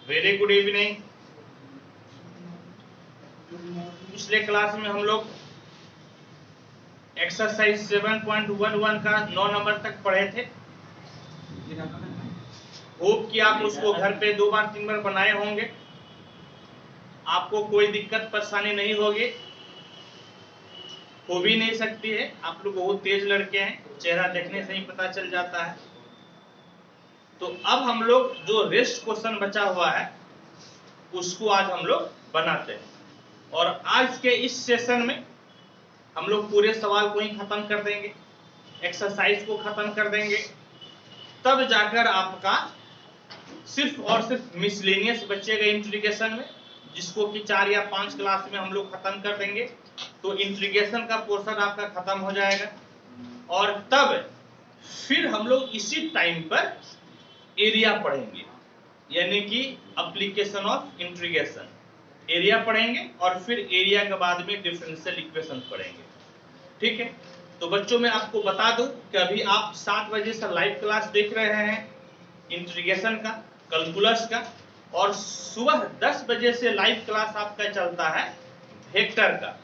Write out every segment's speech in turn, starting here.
Very good evening. पिछले class में हम लोग एक्सरसाइज 7.11 का 9 नंबर तक पढ़े थे। होप कि आप उसको घर पे 2 बार 3 बार बनाए होंगे, आपको कोई दिक्कत परेशानी नहीं होगी, हो भी नहीं सकती है। आप लोग बहुत तेज लड़के हैं, चेहरा देखने से ही पता चल जाता है। तो अब हम लोग जो रेस्ट क्वेश्चन बचा हुआ है उसको आज हम लोग बनाते हैं, और आज के इस सेशन में हम लोग पूरे सवाल को ही खत्म कर देंगे, एक्सरसाइज को खत्म कर देंगे, तब जाकर आपका सिर्फ और सिर्फ मिसलेनियस बचेगा इंट्रीगेशन में, जिसको कि 4 या 5 क्लास में हम लोग खत्म कर देंगे। तो इंट्रीगेशन का पोर्शन आपका खत्म हो जाएगा, और तब फिर हम लोग इसी टाइम पर एरिया पढ़ेंगे, यानी कि एप्लीकेशन ऑफ इंट्रीगेशन एरिया पढ़ेंगे, और फिर एरिया के बाद में डिफरेंशियल इक्वेशन पढ़ेंगे। ठीक है, तो बच्चों मैं आपको बता दूं कि अभी आप 7 बजे से लाइव क्लास देख रहे हैं इंट्रीगेशन का, कैलकुलस का, और सुबह 10 बजे से लाइव क्लास आपका चलता है वेक्टर का।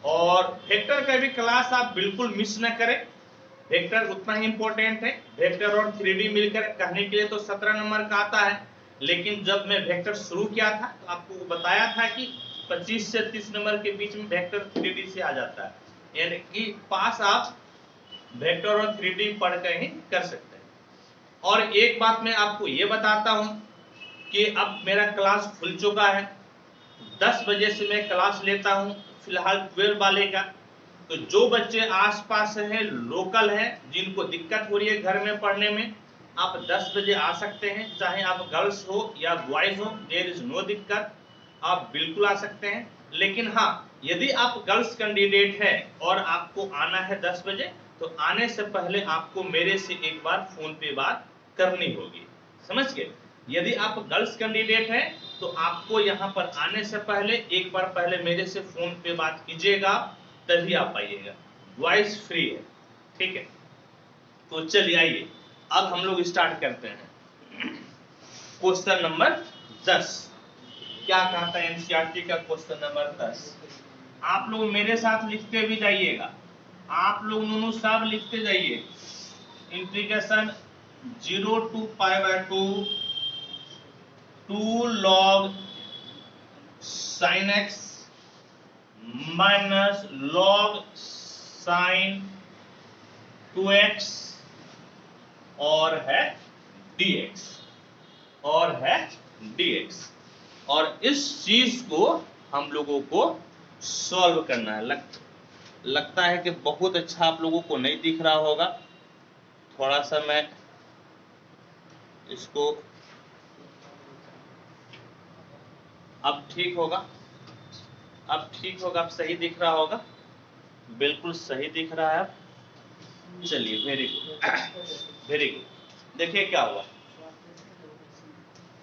और वेक्टर का भी क्लास आप बिल्कुल मिस न करें, वेक्टर उतना ही इंपॉर्टेंट है। वेक्टर और 3D मिलकर कहने के लिए तो 17 नंबर का आता है, लेकिन जब मैं वेक्टर शुरू किया था तो आपको बताया था कि 25 से 30 नंबर के बीच में वेक्टर 3D से आ जाता है, यानी कि पास आप वेक्टर और 3D पढ़ कर ही कर सकते हैं। और एक बात मैं आपको ये बताता हूं कि अब मेरा क्लास खुल चुका है, 10 बजे से मैं क्लास लेता हूं फिलहाल 12 वाले का। तो जो बच्चे आसपास हैं, लोकल हैं, जिनको दिक्कत हो रही है घर में पढ़ने में, आप 10 बजे आ सकते हैं, चाहे आप गर्ल्स हो या बॉयज हो, देयर इज नो दिक्कत, आप बिल्कुल आ सकते हैं। लेकिन हाँ, यदि आप गर्ल्स कैंडिडेट हैं और आपको आना है 10 बजे, तो आने से पहले आपको मेरे से एक बार फोन पे बात करनी होगी, समझ गए। यदि आप गर्ल्स कैंडिडेट हैं तो आपको यहाँ पर आने से पहले एक बार पहले मेरे से फोन पे बात कीजिएगा, तभी आप आइएगा, वॉइस फ्री है। ठीक है, तो चलिए आइए अब हम लोग स्टार्ट करते हैं। क्वेश्चन नंबर 10 क्या कहता है एनसीईआरटी का क्वेश्चन नंबर 10। आप लोग मेरे साथ लिखते भी जाइएगा, आप लोग नूनू सब लिखते जाइए। Integration 0 to π/2 2 log sin x minus log sin 2x और है dx, और है dx। और इस चीज को हम लोगों को सॉल्व करना है। लगता है कि बहुत अच्छा आप लोगों को नहीं दिख रहा होगा, थोड़ा सा मैं इसको, अब ठीक होगा, अब ठीक होगा, अब सही दिख रहा होगा, बिल्कुल सही दिख रहा है। चलिए वेरी गुड, वेरी गुड। देखिए क्या हुआ,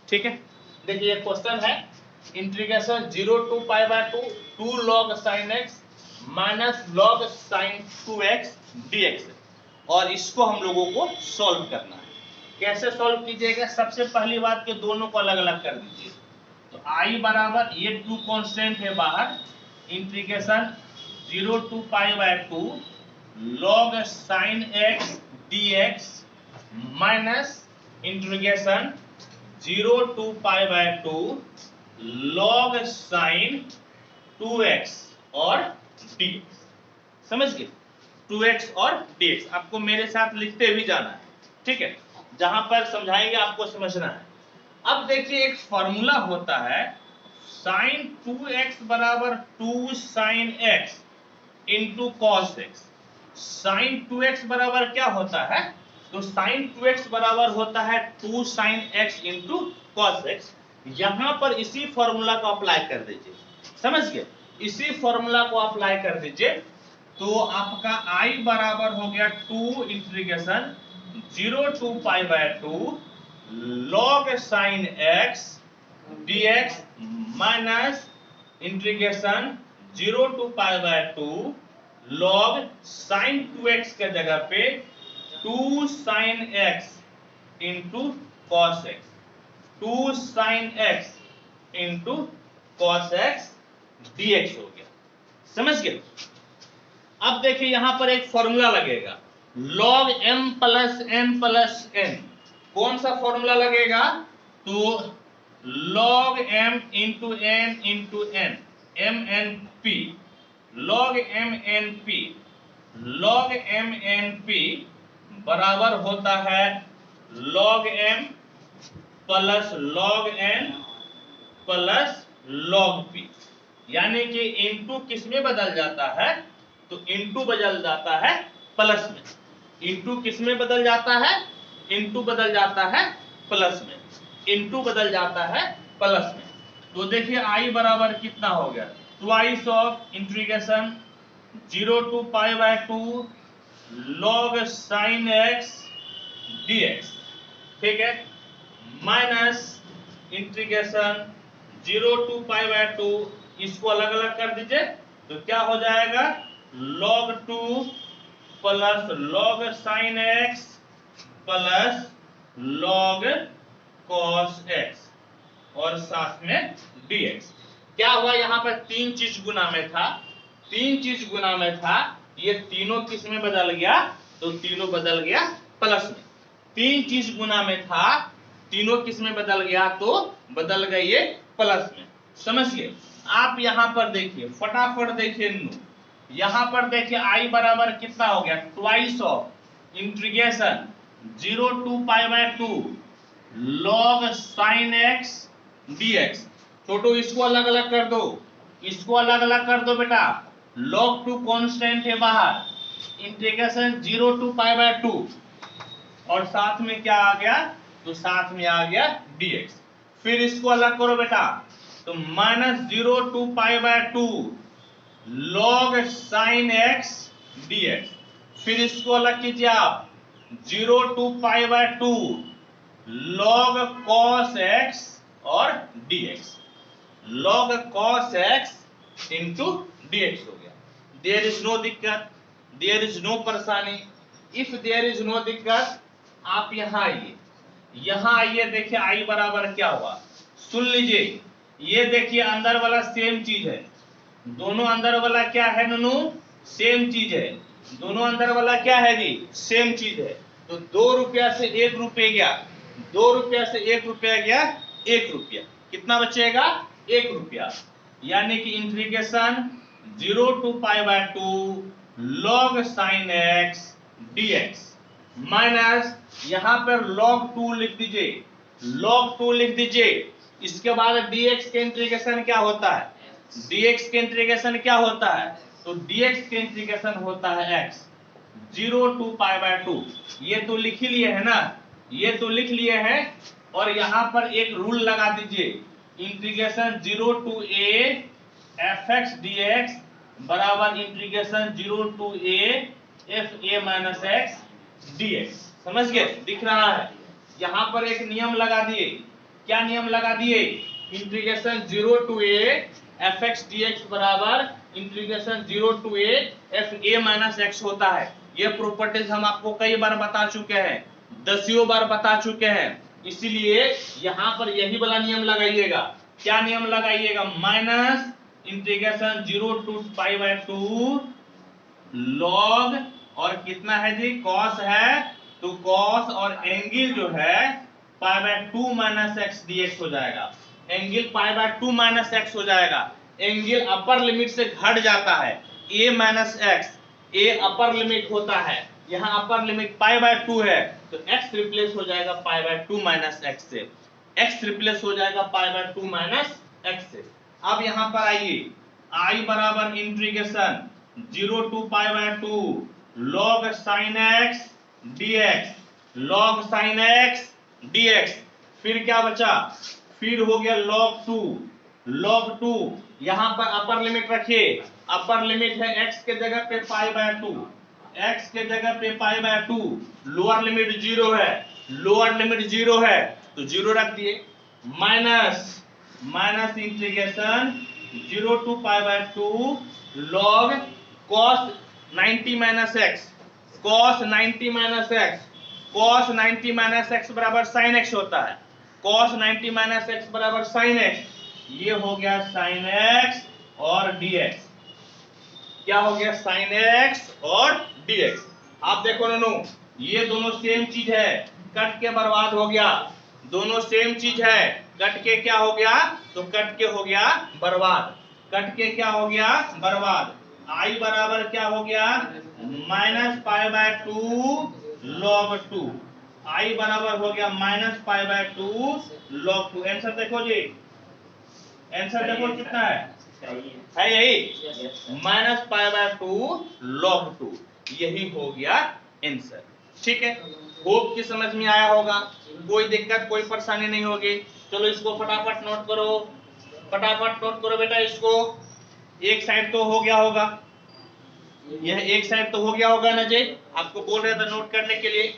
ठीक है। देखिए ये क्वेश्चन है integration 0 to π/2 2 log sin x minus log sin 2x dx, और इसको हम लोगों को सॉल्व करना है। कैसे सॉल्व कीजिएगा, सबसे पहली बात के दोनों को अलग अलग कर दीजिए। तो i बराबर ये 2 कांस्टेंट है बाहर, integration 0 to π/2 log sin x dx minus integration 0 to π/2 log sin 2x और dx, समझ गए। 2x और dx आपको मेरे साथ लिखते भी जाना है, ठीक है, जहां पर समझाएंगे आपको समझना है। अब देखिए एक फॉर्मूला होता है sin 2x बराबर 2 sin x into cos x। sin 2x बराबर क्या होता है, तो sin 2x बराबर होता है 2 sin x into cos x। यहां पर इसी फॉर्मूला को अप्लाई कर दीजिए, समझ गए, इसी फॉर्मूला को अप्लाई कर दीजिए। तो आपका i बराबर हो गया 2 integration 0 to π/2 log sin x dx minus integration 0 to π/2 log sin 2x के जगह पे 2 sin x into cos x। 2 sin x into cos x dx हो गया। समझ गए? अब देखिए यहां पर एक फॉर्मूला लगेगा, log m plus n plus n। कौन सा फॉर्मूला लगेगा? तो log m into n m n p, log m n p, log m n p बराबर होता है log m plus log n plus log p। यानी कि इनटू किस में बदल जाता है? तो इनटू बदल जाता है प्लस में। इनटू किस में बदल जाता है? इनटू बदल जाता है प्लस में। इनटू बदल जाता है प्लस में। तो देखिए i बराबर कितना हो गया? Twice of integration 0 to pi by 2 log sin x dx, ठीक है, minus integration 0 to pi by 2, इसको अलग अलग कर दीजिए तो क्या हो जाएगा? log 2 plus log sin x plus log cos x और साथ में dx। क्या हुआ? यहां पर तीन चीज गुना में था, तीन चीज गुना में था, ये तीनों किस में बदल गया? तो तीनों बदल गया प्लस में। तीन चीज गुना में था, तीनों किस में बदल गया? तो बदल गए ये प्लस में। समझिए? आप यहां पर देखिए, फटाफट देखिए, यहां पर देखिए i बराबर कितना हो गया? Twice of integration 0 to pi by 2 log sin x dx। छोटो इसको अलग अलग कर दो, इसको अलग अलग कर दो बेटा। log 2 कांस्टेंट है बाहर, इंटीग्रेशन 0 टू पाई बाय 2 और साथ में क्या आ गया? तो साथ में आ गया dx। फिर इसको अलग करो बेटा, तो minus 0 to pi by 2 log sin x dx। फिर इसको अलग कीजिए आप, 0 to pi by 2 log cos x और dx, log cos x into dx हो गया। देयर इज नो दिक्कत, देयर इज नो परेशानी। इफ देयर इज नो दिक्कत आप यहां आइए, यहां आइए, देखिए i बराबर क्या हुआ? सुन लीजिए, ये देखिए अंदर वाला सेम चीज है, दोनों अंदर वाला क्या है ननू? सेम चीज है। दोनों अंदर वाला क्या है जी? सेम चीज है। तो 2 रुपया से 1 रुपये गया, 2 रुपया से 1 रुपया गया, 1 रुपया। कितना बचेगा? 1 रुपया। यानी कि integration 0 to pi by 2 log sin x dx minus यहां पर log 2 लिख दीजिए, log 2 लिख दीजिए। इसके बाद dx के इंटीग्रेशन क्या होता है? dx के इंटीग्रेशन क्या होता है? तो dx के इंटीग्रेशन होता है x 0 टू पाई बाय 2। ये तो लिख ही लिए है ना, ये तो लिख लिए हैं। और यहां पर एक रूल लगा दीजिए, integration 0 to a fx dx बराबर integration 0 to a fa minus x dx। समझ गए? दिख रहा है? यहां पर एक नियम लगा दिए। क्या नियम लगा दिए? Integration 0 to a fx dx बराबर integration 0 to a fa minus x होता है। ये प्रॉपर्टीज हम आपको कई बार बता चुके हैं, दसियों बार बता चुके हैं, इसीलिए यहां पर यही वाला नियम लगाइएगा। क्या नियम लगाइएगा? Minus integration 0 to pi by 2 log और कितना है जी? cos है, तो cos और एंगल जो है पाई बाय 2 माइनस एक्स dx हो जाएगा। Angle pi by 2 minus x हो जाएगा। एंगल अपर लिमिट से घट जाता है, a minus x, a upper limit होता है, यहाँ अपर लिमिट पाई बाय 2 है, तो x रिप्लेस हो जाएगा पाई बाय 2 माइनस एक्स से, x रिप्लेस हो जाएगा पाई बाय 2 माइनस एक्स से। अब यहां पर आइए, i बराबर integration 0 to pi by 2 log sin x dx, log sin x dx। फिर क्या बचा? फिर हो गया log 2 यहां पर अपर लिमिट रखिए, अपर लिमिट है x के जगह पे पाई बाय 2, x के जगह पे पाई बाय 2, लोअर लिमिट 0 है, लोअर लिमिट 0 है तो 0 रख दिए, minus integration 0 to pi by 2 log cos 90 minus x, cos 90 minus x, cos 90 minus x बराबर sin x होता है। cos 90 माइनस एक्स बराबर साइन एक्स, ये हो गया साइन एक्स और dx, क्या हो गया साइन एक्स और dx। आप देखो नोनू, ये दोनों सेम चीज है, कट के बर्बाद हो गया, दोनों सेम चीज है, कट के क्या हो गया, तो कट के हो गया बर्बाद, कट के क्या हो गया बर्बाद। आई बराबर क्या हो गया माइनस पाई बाय 2 log 2, आई बराबर हो गया minus pi by 2 log 2। Answer देखो जी, आंसर देखो कितना है यही माइनस पाई बाय 2 log 2, यही हो गया आंसर। ठीक है, होप कि समझ में आया होगा, कोई दिक्कत कोई परेशानी नहीं होगी। चलो इसको फटाफट नोट करो, फटाफट नोट करो बेटा इसको। एक साइड तो हो गया होगा, यह एक साइड तो हो गया होगा ना जी, आपको बोल रहे थे नोट करने के लिए।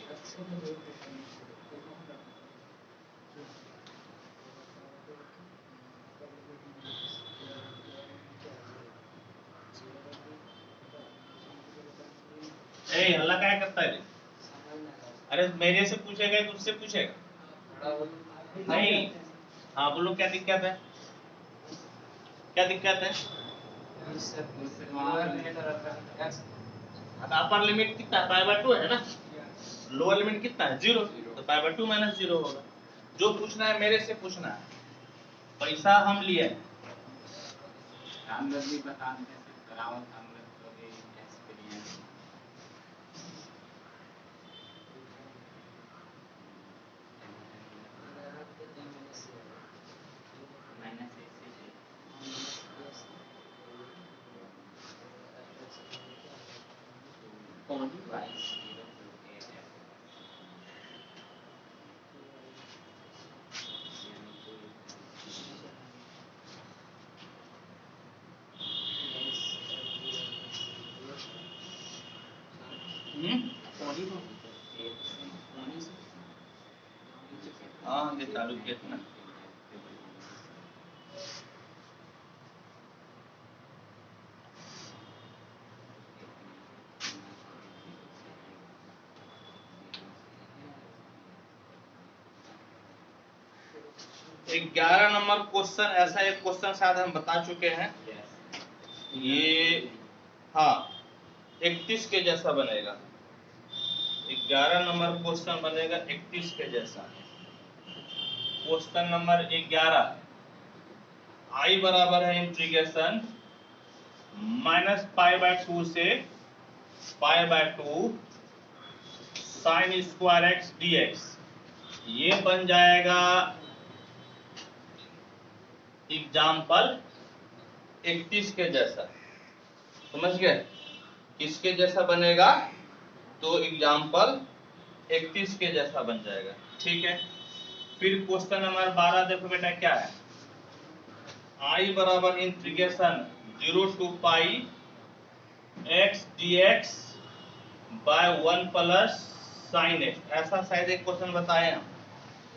हल्ला क्या करता है? अरे मेरे से पूछेगा कि उससे पूछेगा? नहीं, हाँ बोलो क्या दिक्कत है, क्या दिक्कत है? अपर लिमिट कितना है, पाई बाय 2 है ना, लोअर लिमिट कितना है 0, तो पाई बाय 2 माइनस 0 होगा। जो पूछना है मेरे से पूछना है, पैसा हम लिए हाँ ये चालू किया था ना। एक 11 नंबर क्वेश्चन, ऐसा एक क्वेश्चन शायद हम बता चुके हैं, ये हाँ 31 के जैसा बनेगा, 11 नंबर क्वेश्चन बनेगा 31 के जैसा। क्वेश्चन नंबर 11, आई बराबर है इंटीग्रेशन माइनस पाई बाय 2 से पाई by 2 sign square x dx, ये बन जाएगा एग्जाम्पल 31 के जैसा। समझ गए, किसके जैसा बनेगा, तो एग्जाम्पल 31 के जैसा बन जाएगा। ठीक है, फिर क्वेश्चन नंबर 12 देखो बेटा क्या है, आई बराबर integration 0 to pi x dx by 1 plus sine x, ऐसा शायद एक क्वेश्चन बताए हम।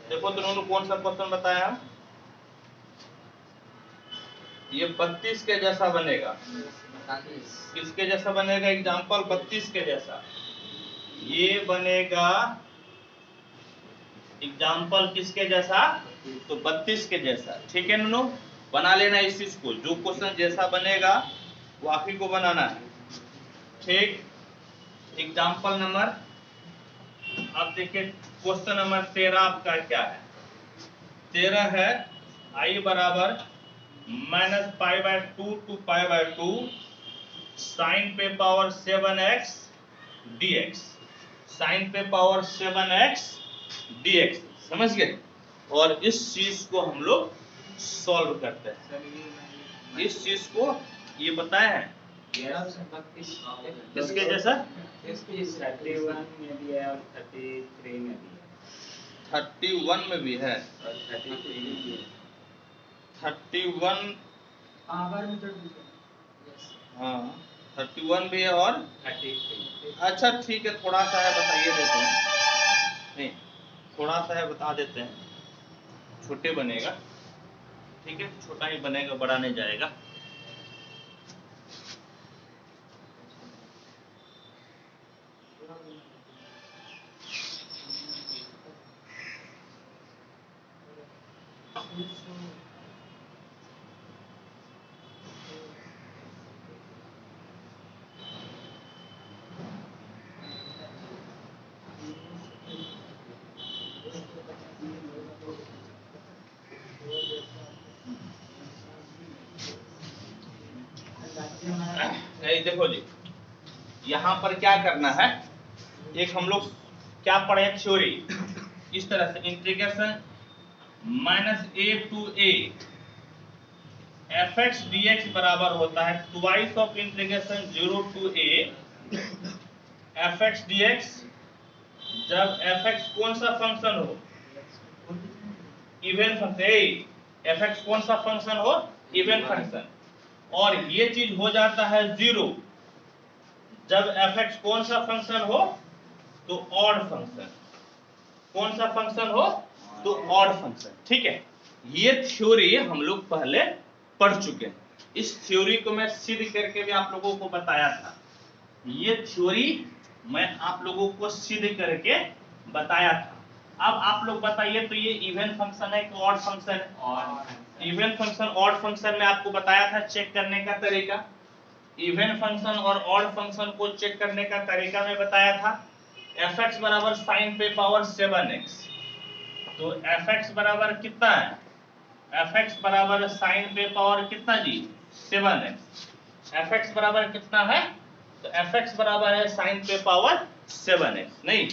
देखो तो उन्होंने कौन सा क्वेश्चन बताया हम, ये 32 के जैसा बनेगा, किसके जैसा बनेगा, एग्जाम्पल 32 के जैसा, ये बनेगा एग्जाम्पल किसके जैसा, तो 32 के जैसा। ठीक है नूनू, बना लेना इस चीज को, जो क्वेश्चन जैसा बनेगा वो आप ही को बनाना है। ठीक, एग्जाम्पल नंबर, अब देखिए क्वेश्चन नंबर 13 आपका क्या है, 13 है आई बराबर minus pi by 2 to pi by 2 sine पे पावर 7x dx, साइन पे पावर 7x dx, समझ गए। और इस चीज को हम लोग सॉल्व करते हैं, इस चीज को ये बताए हैं किसके जैसा, 31 में भी है और 33 में भी है, 31 में भी है और 33 में भी है। 31 हाँ 31 भी है और 33। अच्छा ठीक है, थोड़ा सा है बताइए देते हैं, नहीं थोड़ा सा है बता देते हैं, छोटे बनेगा। ठीक है, छोटा ही बनेगा, बड़ा नहीं जाएगा। देखो जी, यहां पर क्या करना है, एक हम लोग क्या पढ़े थ्योरी, इस तरह से integration -a to a fx dx बराबर होता है twice of integration 0 to a fx dx, जब fx कौन सा फंक्शन हो, इवन फंक्शन, fx कौन सा फंक्शन हो, इवन फंक्शन, और ये चीज हो जाता है 0 जब fx कौन सा फंक्शन हो, तो ऑड फंक्शन, कौन सा फंक्शन हो, तो ऑड फंक्शन। ठीक है, ये थ्योरी हम लोग पहले पढ़ चुके हैं, इस थ्योरी को मैं सिद्ध करके भी आप लोगों को बताया था, ये थ्योरी मैं आप लोगों को सिद्ध करके बताया था। अब आप लोग बताइए, तो ये इवन फंक्शन है कि ऑड फंक्शन है? इवन फंक्शन ऑड फंक्शन में आपको बताया था चेक करने का तरीका, इवन फंक्शन और ऑड फंक्शन को चेक करने का तरीका मैं बताया था। fx बराबर sin पे पावर 7x, तो fx बराबर कितना है, fx बराबर sin पे पावर कितना जी, 7x, fx बराबर कितना है, तो fx बराबर है sin पे पावर 7x, नहीं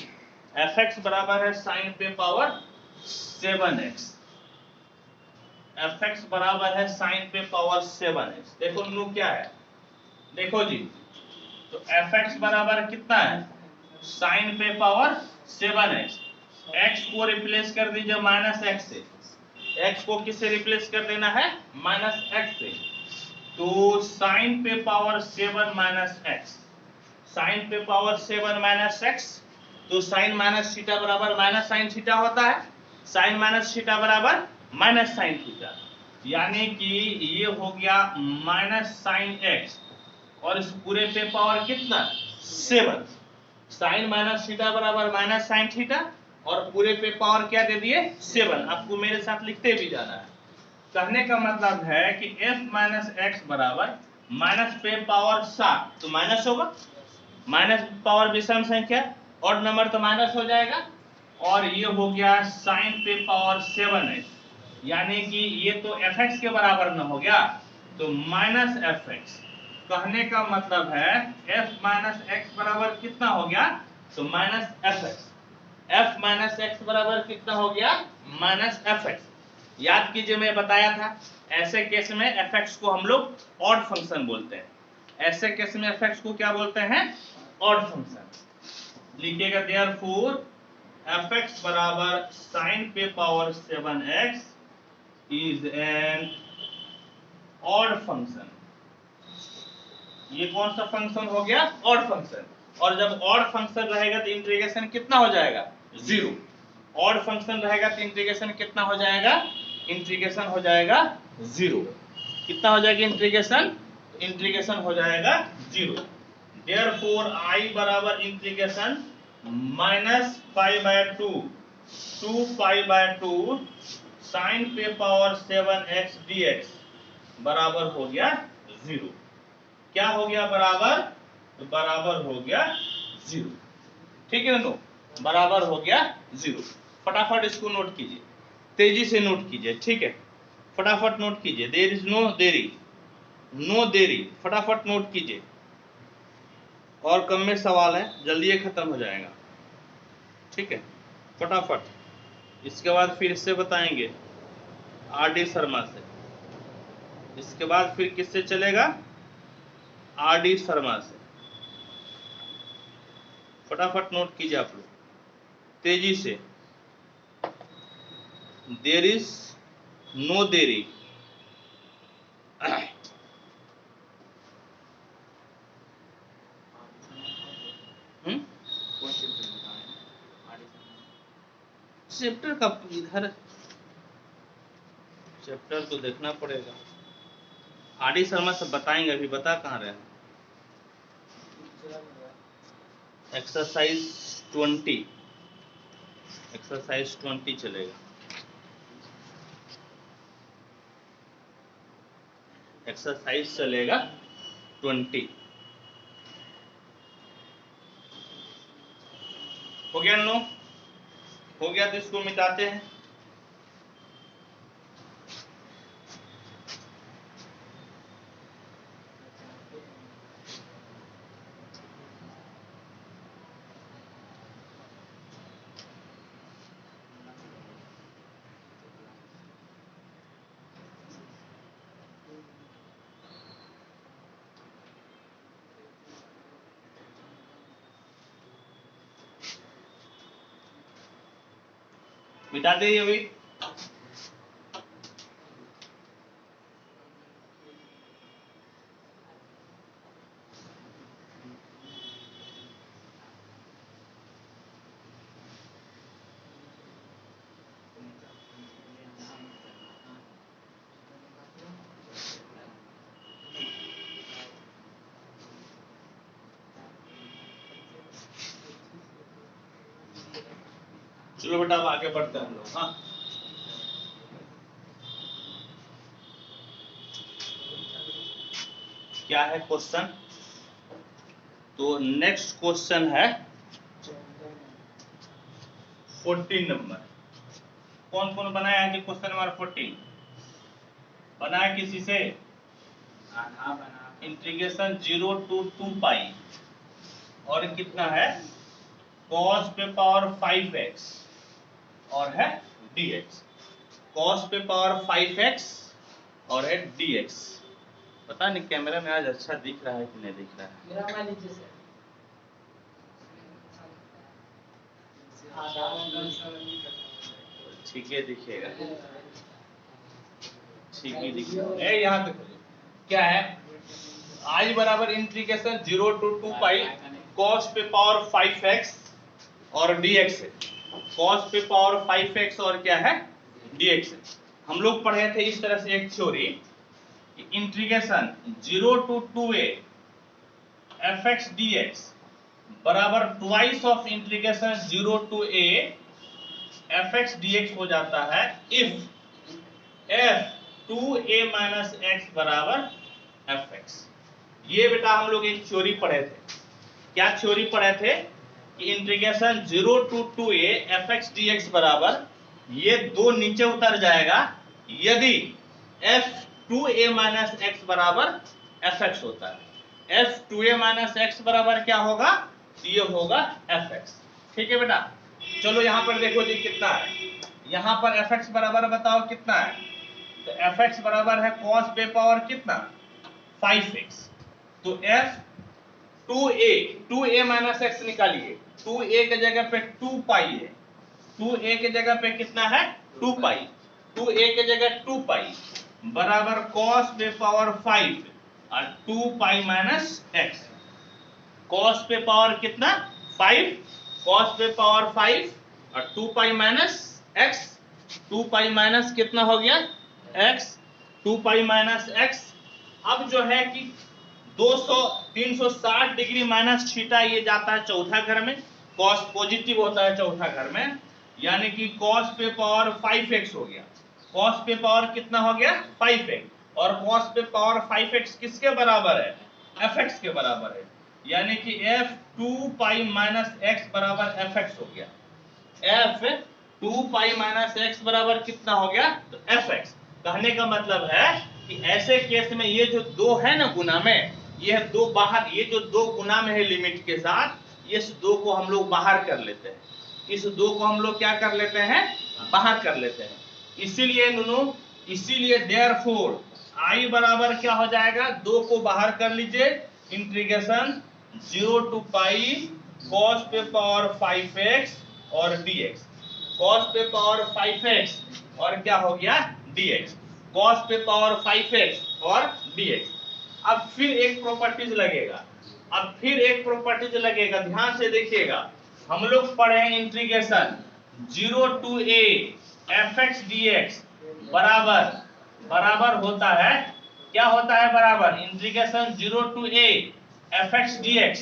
fx बराबर है sin पे पावर 7x, fx बराबर है sin पे पावर 7x। देखो नु क्या है, देखो जी, तो fx बराबर कितना है, sin पे पावर 7x, x को रिप्लेस कर दीजिए -x से, x को किससे रिप्लेस कर देना है, -x से, तो sin पे पावर 7 -x, sin पे पावर 7 -x, तो sin माइनस थीटा बराबर माइनस साइन थीटा होता है, sin माइनस थीटा बराबर माइनस साइन थीटा, यानी कि ये हो गया -sin x, और इस पूरे पे पावर कितना 7, sin माइनस थीटा बराबर माइनस साइन थीटा, और पूरे पे पावर क्या दे दिए 7, आपको मेरे साथ लिखते भी जाना है। कहने का मतलब है कि f माइनस एक्स बराबर माइनस पे पावर 7, तो माइनस होगा, माइनस पावर विषम संख्या, और नंबर तो माइनस हो जाएगा, और ये हो गया sin पे पावर 7x, यानी कि ये तो fx के बराबर न हो गया, तो -fx, कहने का मतलब है f माइनस एक्स बराबर कितना हो गया, तो -fx, f माइनस एक्स बराबर कितना हो गया, -fx। याद कीजिए मैं बताया था, ऐसे केस में fx को हम लोग ऑड फंक्शन बोलते हैं, ऐसे केस में fx को क्या बोलते हैं, ऑड फंक्शन। लिखिएगा देयरफॉर fx बराबर sin पे power 7x is an odd function. ये कौन सा फंक्शन हो गया, ऑड फंक्शन, और जब ऑड फंक्शन रहेगा तो इंटीग्रेशन कितना हो जाएगा, 0, ऑड फंक्शन रहेगा तो इंटीग्रेशन कितना हो जाएगा, इंटीग्रेशन हो जाएगा 0, कितना हो जाएगा इंटीग्रेशन, इंटीग्रेशन हो जाएगा 0। देयरफॉर I बराबर इंटीग्रेशन -π/2 to π/2 sin पे पावर 7x dx बराबर हो गया 0। क्या हो गया बराबर, तो बराबर हो गया 0। ठीक है नो, बराबर हो गया 0। फटाफट इसको नोट कीजिए, तेजी से नोट कीजिए, ठीक है, फटाफट नोट कीजिए, देर इज नो देरी, नो देरी, फटाफट नोट कीजिए, और कम में सवाल है, जल्दी ये खत्म हो जाएगा, ठीक है, फटाफट। इसके बाद फिर इससे बताएंगे RD शर्मा से, इसके बाद फिर किससे चलेगा, RD शर्मा से। फटाफट नोट कीजिए आप लोग, तेजी से, देर इज नो देरी। चैप्टर का इधर चैप्टर तो देखना पड़ेगा, RD शर्मा से बताएंगे, अभी बता कहाँ रहे हैं। एक्सरसाइज 20 चलेगा। एक्सरसाइज चलेगा 20। हो गया नो? हो गया तो इसको मिटाते हैं। मिटा दे अभी। चलो बेटा अब आगे बढ़ते हैं हम लोग। हाँ, क्या है क्वेश्चन? तो नेक्स्ट क्वेश्चन है 14 नंबर। कौन कौन बनाया है क्वेश्चन नंबर 14? बनाया किसी से? इंटीग्रेशन 0 to 2 पाई और कितना है cos पे पावर 5x और है dx। cos पे पावर 5x और है dx। पता नहीं कैमरा में आज अच्छा दिख रहा है कि नहीं दिख रहा है। मेरा मान लीजिए सर ठीक है दिखेगा, ठीक ही दिखेगा। यहाँ देखो क्या है, i बराबर इंटीग्रेशन 0 to 2 पाई cos पे पावर 5x और dx है। cos पे पावर 5x और क्या है dx है। हम लोग पढ़े थे इस तरह से एक theory, integration 0 to 2a fx dx बराबर twice of integration 0 to a fx dx हो जाता है if f 2a minus x बराबर fx। ये बेटा हम लोग एक थ्योरी पढ़े थे। क्या थ्योरी पढ़े थे कि integration 0 to 2a fx dx बराबर ये दो नीचे उतर जाएगा यदि f 2a माइनस x बराबर fx होता है। f 2a माइनस x बराबर क्या होगा? ये होगा fx। ठीक है बेटा, चलो यहाँ पर देखो जी कितना है। यहाँ पर fx बराबर बताओ कितना है? तो fx बराबर है cos पे पावर कितना 5x। तो f 2a माइनस x निकालिए। 2a के जगह पे 2 पाई है, 2a के जगह पे कितना है 2 पाई, 2a के जगह 2 पाई बराबर cos पे पावर 5 और 2 पाई माइनस x। cos पे पावर कितना 5, cos पे पावर 5 और 2 pi minus x। 2 pi minus कितना हो गया x, 2 पाई माइनस x। अब जो है कि 360 डिग्री माइनस थीटा ये जाता है चौथा घर में, cos पॉजिटिव होता है चौथा घर में, यानी कि cos पे पावर 5x हो गया। cos पे पावर कितना हो गया 5x और cos पे पावर 5x किसके बराबर है fx के बराबर है, यानी कि f 2 पाई माइनस x बराबर fx हो गया। f 2 पाई माइनस x बराबर कितना हो गया तो fx। कहने का मतलब है कि ऐसे केस में ये जो दो है ना गुना में, ये दो बाहर, ये जो दो गुना में है लिमिट के साथ, इस दो को हम लोग बाहर कर लेते हैं। इस दो को हम लोग क्या कर लेते हैं बाहर कर लेते हैं। इसीलिए नुनू, इसीलिए देयरफॉर i बराबर क्या हो जाएगा, दो को बाहर कर लीजिए, इंटीग्रेशन 0 to पाई cos पे पावर 5x और dx। cos पे पावर 5x और क्या हो गया dx, cos पे पावर 5x और dx। अब फिर एक प्रॉपर्टीज लगेगा, अब फिर एक प्रॉपर्टीज लगेगा, ध्यान से देखिएगा। हम लोग पढ़े integration 0 to a fx dx बराबर होता है, क्या होता है बराबर integration 0 to a fx dx।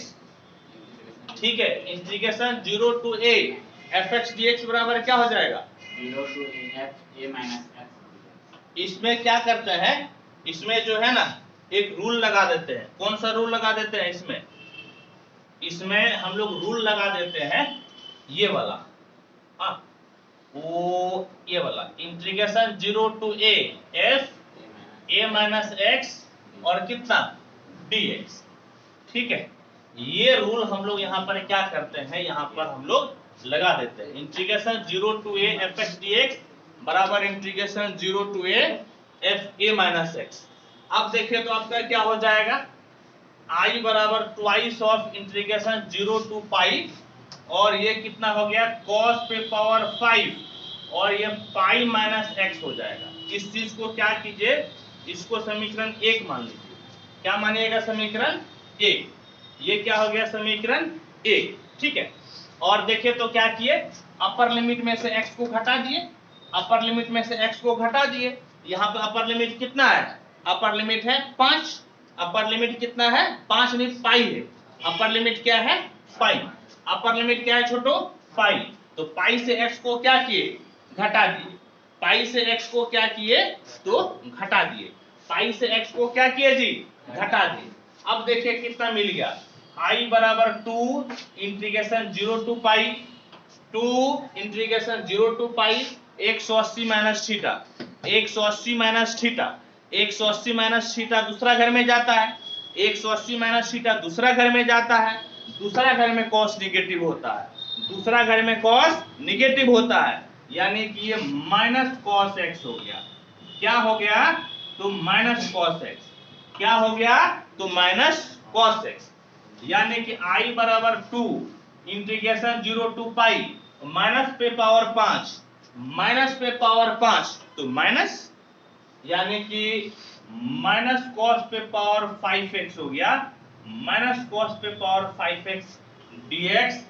ठीक है, integration 0 to a fx dx बराबर क्या हो जाएगा 0 to a minus f। इसमें क्या करते हैं इसमें जो है ना एक रूल लगा देते हैं। कौन सा रूल लगा देते हैं इसमें? इसमें हम लोग रूल लगा देते हैं ये वाला, हाँ वो ये वाला integration 0 to a f a minus x और कितना dx। ठीक है, ये रूल हम लोग यहाँ पर क्या करते हैं, यहाँ पर हम लोग लगा देते हैं integration 0 to a f x dx बराबर integration 0 to a f a minus x. अब देखिए तो आपका क्या हो जाएगा, i बराबर ट्वाइस ऑफ इंटीग्रेशन 0 to पाई और ये कितना हो गया cos पे पावर 5 और ये पाई माइनस एक्स हो जाएगा। इस चीज को क्या कीजिए, इसको समीकरण 1 मान लीजिए। क्या मानिएगा, समीकरण 1। ये क्या हो गया, समीकरण 1। ठीक है, और देखिए तो क्या किए, अपर लिमिट में से x को घटा दिए, अपर लिमिट में से x को घटा दिए। यहाँ पे अपर लिमिट कितना है, अपर लिमिट है 5, अपर लिमिट कितना है 5 नहीं पाई है, अपर लिमिट क्या है पाई, अपर लिमिट क्या है छोटो पाई। तो पाई से x को क्या किए, घटा दिए, पाई से x को क्या किए तो घटा दिए, पाई से x को क्या किए जी घटा दिए। अब देखिए कितना मिल गया, i बराबर 2 integration 0 to pi 2 integration 0 to pi 180 minus theta, 180 minus theta, 180 minus theta दूसरा घर में जाता है, 180 माइनस थीटा दूसरा घर में जाता है, दूसरा घर में cos निगेटिव होता है, दूसरा घर में cos निगेटिव होता है, यानी कि ये माइनस cos x हो गया। क्या हो गया तो माइनस cos x, क्या हो गया तो माइनस cos x, यानी कि i बराबर 2 इंटीग्रेशन 0 to पाई माइनस पे पावर 5, माइनस पे पावर 5 तो माइनस, यानी कि माइनस cos पे पावर 5x हो गया, माइनस cos पे पावर 5x dx।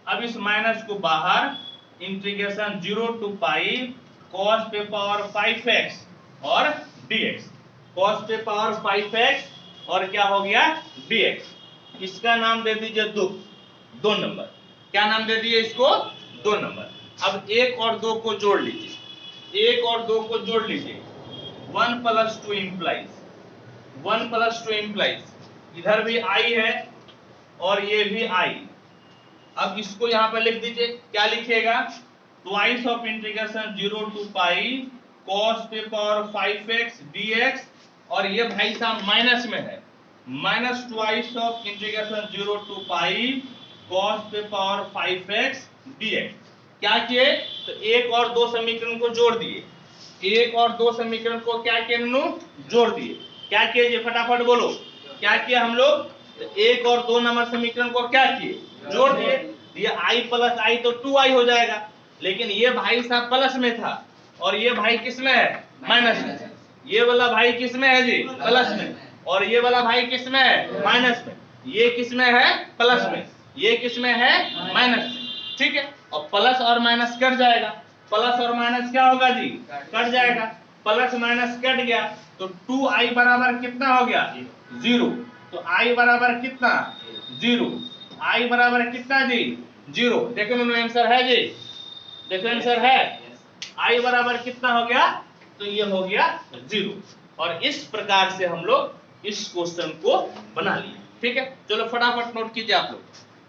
अब इस माइनस को बाहर इंटीग्रेशन 0 to पाई cos पे पावर 5x और dx, cos पे पावर 5x और क्या हो गया dx। इसका नाम दे दीजिए 2 नंबर, क्या नाम दे दिए इसको 2 नंबर। अब 1 और 2 को जोड़ लीजिए, 1 और 2 को जोड़ लीजिए, 1 plus 2 implies, 1 plus 2 implies, इधर भी i है और ये भी i। अब इसको यहाँ पे लिख दीजिए, क्या लिखिएगा twice of integration 0 to pi cos पे पावर 5x dx और ये भाई साहब माइनस में है, minus twice of integration 0 to pi cos पे पावर 5x dx। क्या किए तो 1 और 2 समीकरण को जोड़ दिए, 1 और 2 समीकरण को क्या किए जोड़ दिए। क्या किए जी फटाफट बोलो, क्या किया हम लोग, तो 1 और 2 नंबर समीकरण को क्या किए जोड़ दिए, ये i प्लस i तो 2i हो जाएगा, लेकिन ये भाई साहब प्लस में था और ये भाई किस में है माइनस में, ये वाला भाई किस में है जी प्लस में और ये वाला भाई किस में है माइनस में, ये किस में है प्लस में, ये किस में है माइनस में। ठीक है, और प्लस और माइनस कट जाएगा, प्लस और माइनस क्या होगा जी कट जाएगा, प्लस माइनस कट गया तो 2i बराबर कितना हो गया 0, तो i बराबर कितना 0, i बराबर कितना जी 0। देखो मेरा आंसर है जी, देखो आंसर है i बराबर कितना हो गया, तो ये हो गया 0। और इस प्रकार से हम लोग इस क्वेश्चन को बना लिए। ठीक है, चलो फटाफट नोट कीजिए, आप लोग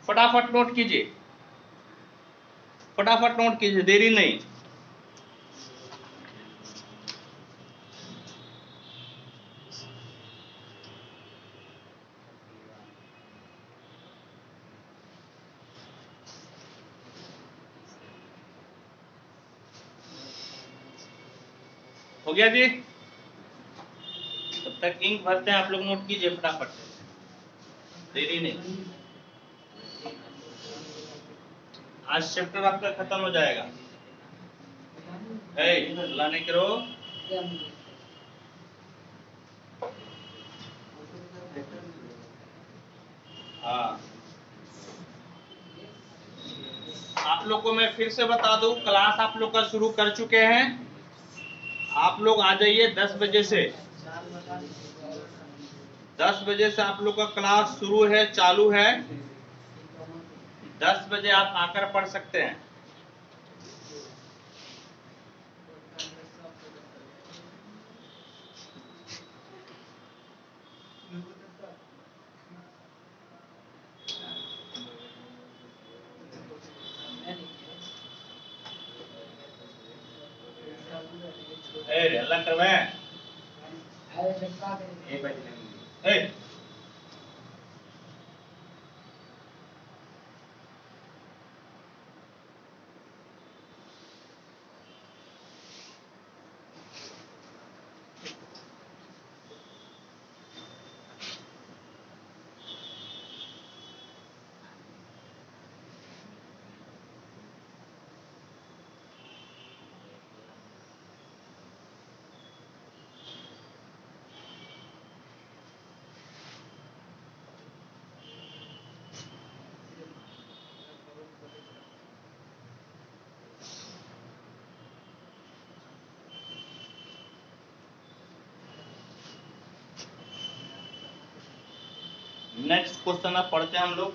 फटाफट नोट कीजिए, फटाफट नोट कीजिए, देरी नहीं। हो गया जी, तब तक इंक भरते हैं, आप लोग नोट कीजिए फटाफट, देरी नहीं। आज चैप्टर आपका खत्म हो जाएगा। लाने करो, हाँ आप लोग को मैं फिर से बता दूं, क्लास आप लोग का शुरू कर चुके हैं, आप लोग आ जाइए 10 बजे से, 10 बजे से आप लोग का क्लास शुरू है, चालू है, 10 बजे आप आकर पढ़ सकते हैं। ए अल्लाह करवाए ए बजने ए नेक्स्ट क्वेश्चन अब पढ़ते हैं हम लोग।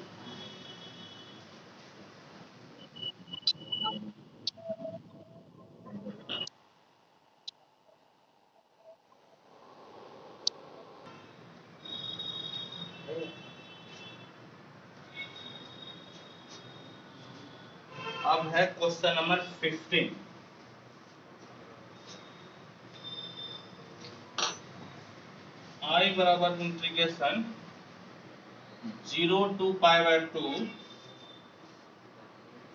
अब है क्वेश्चन नंबर 15। I बराबर integration 0 to pi by 2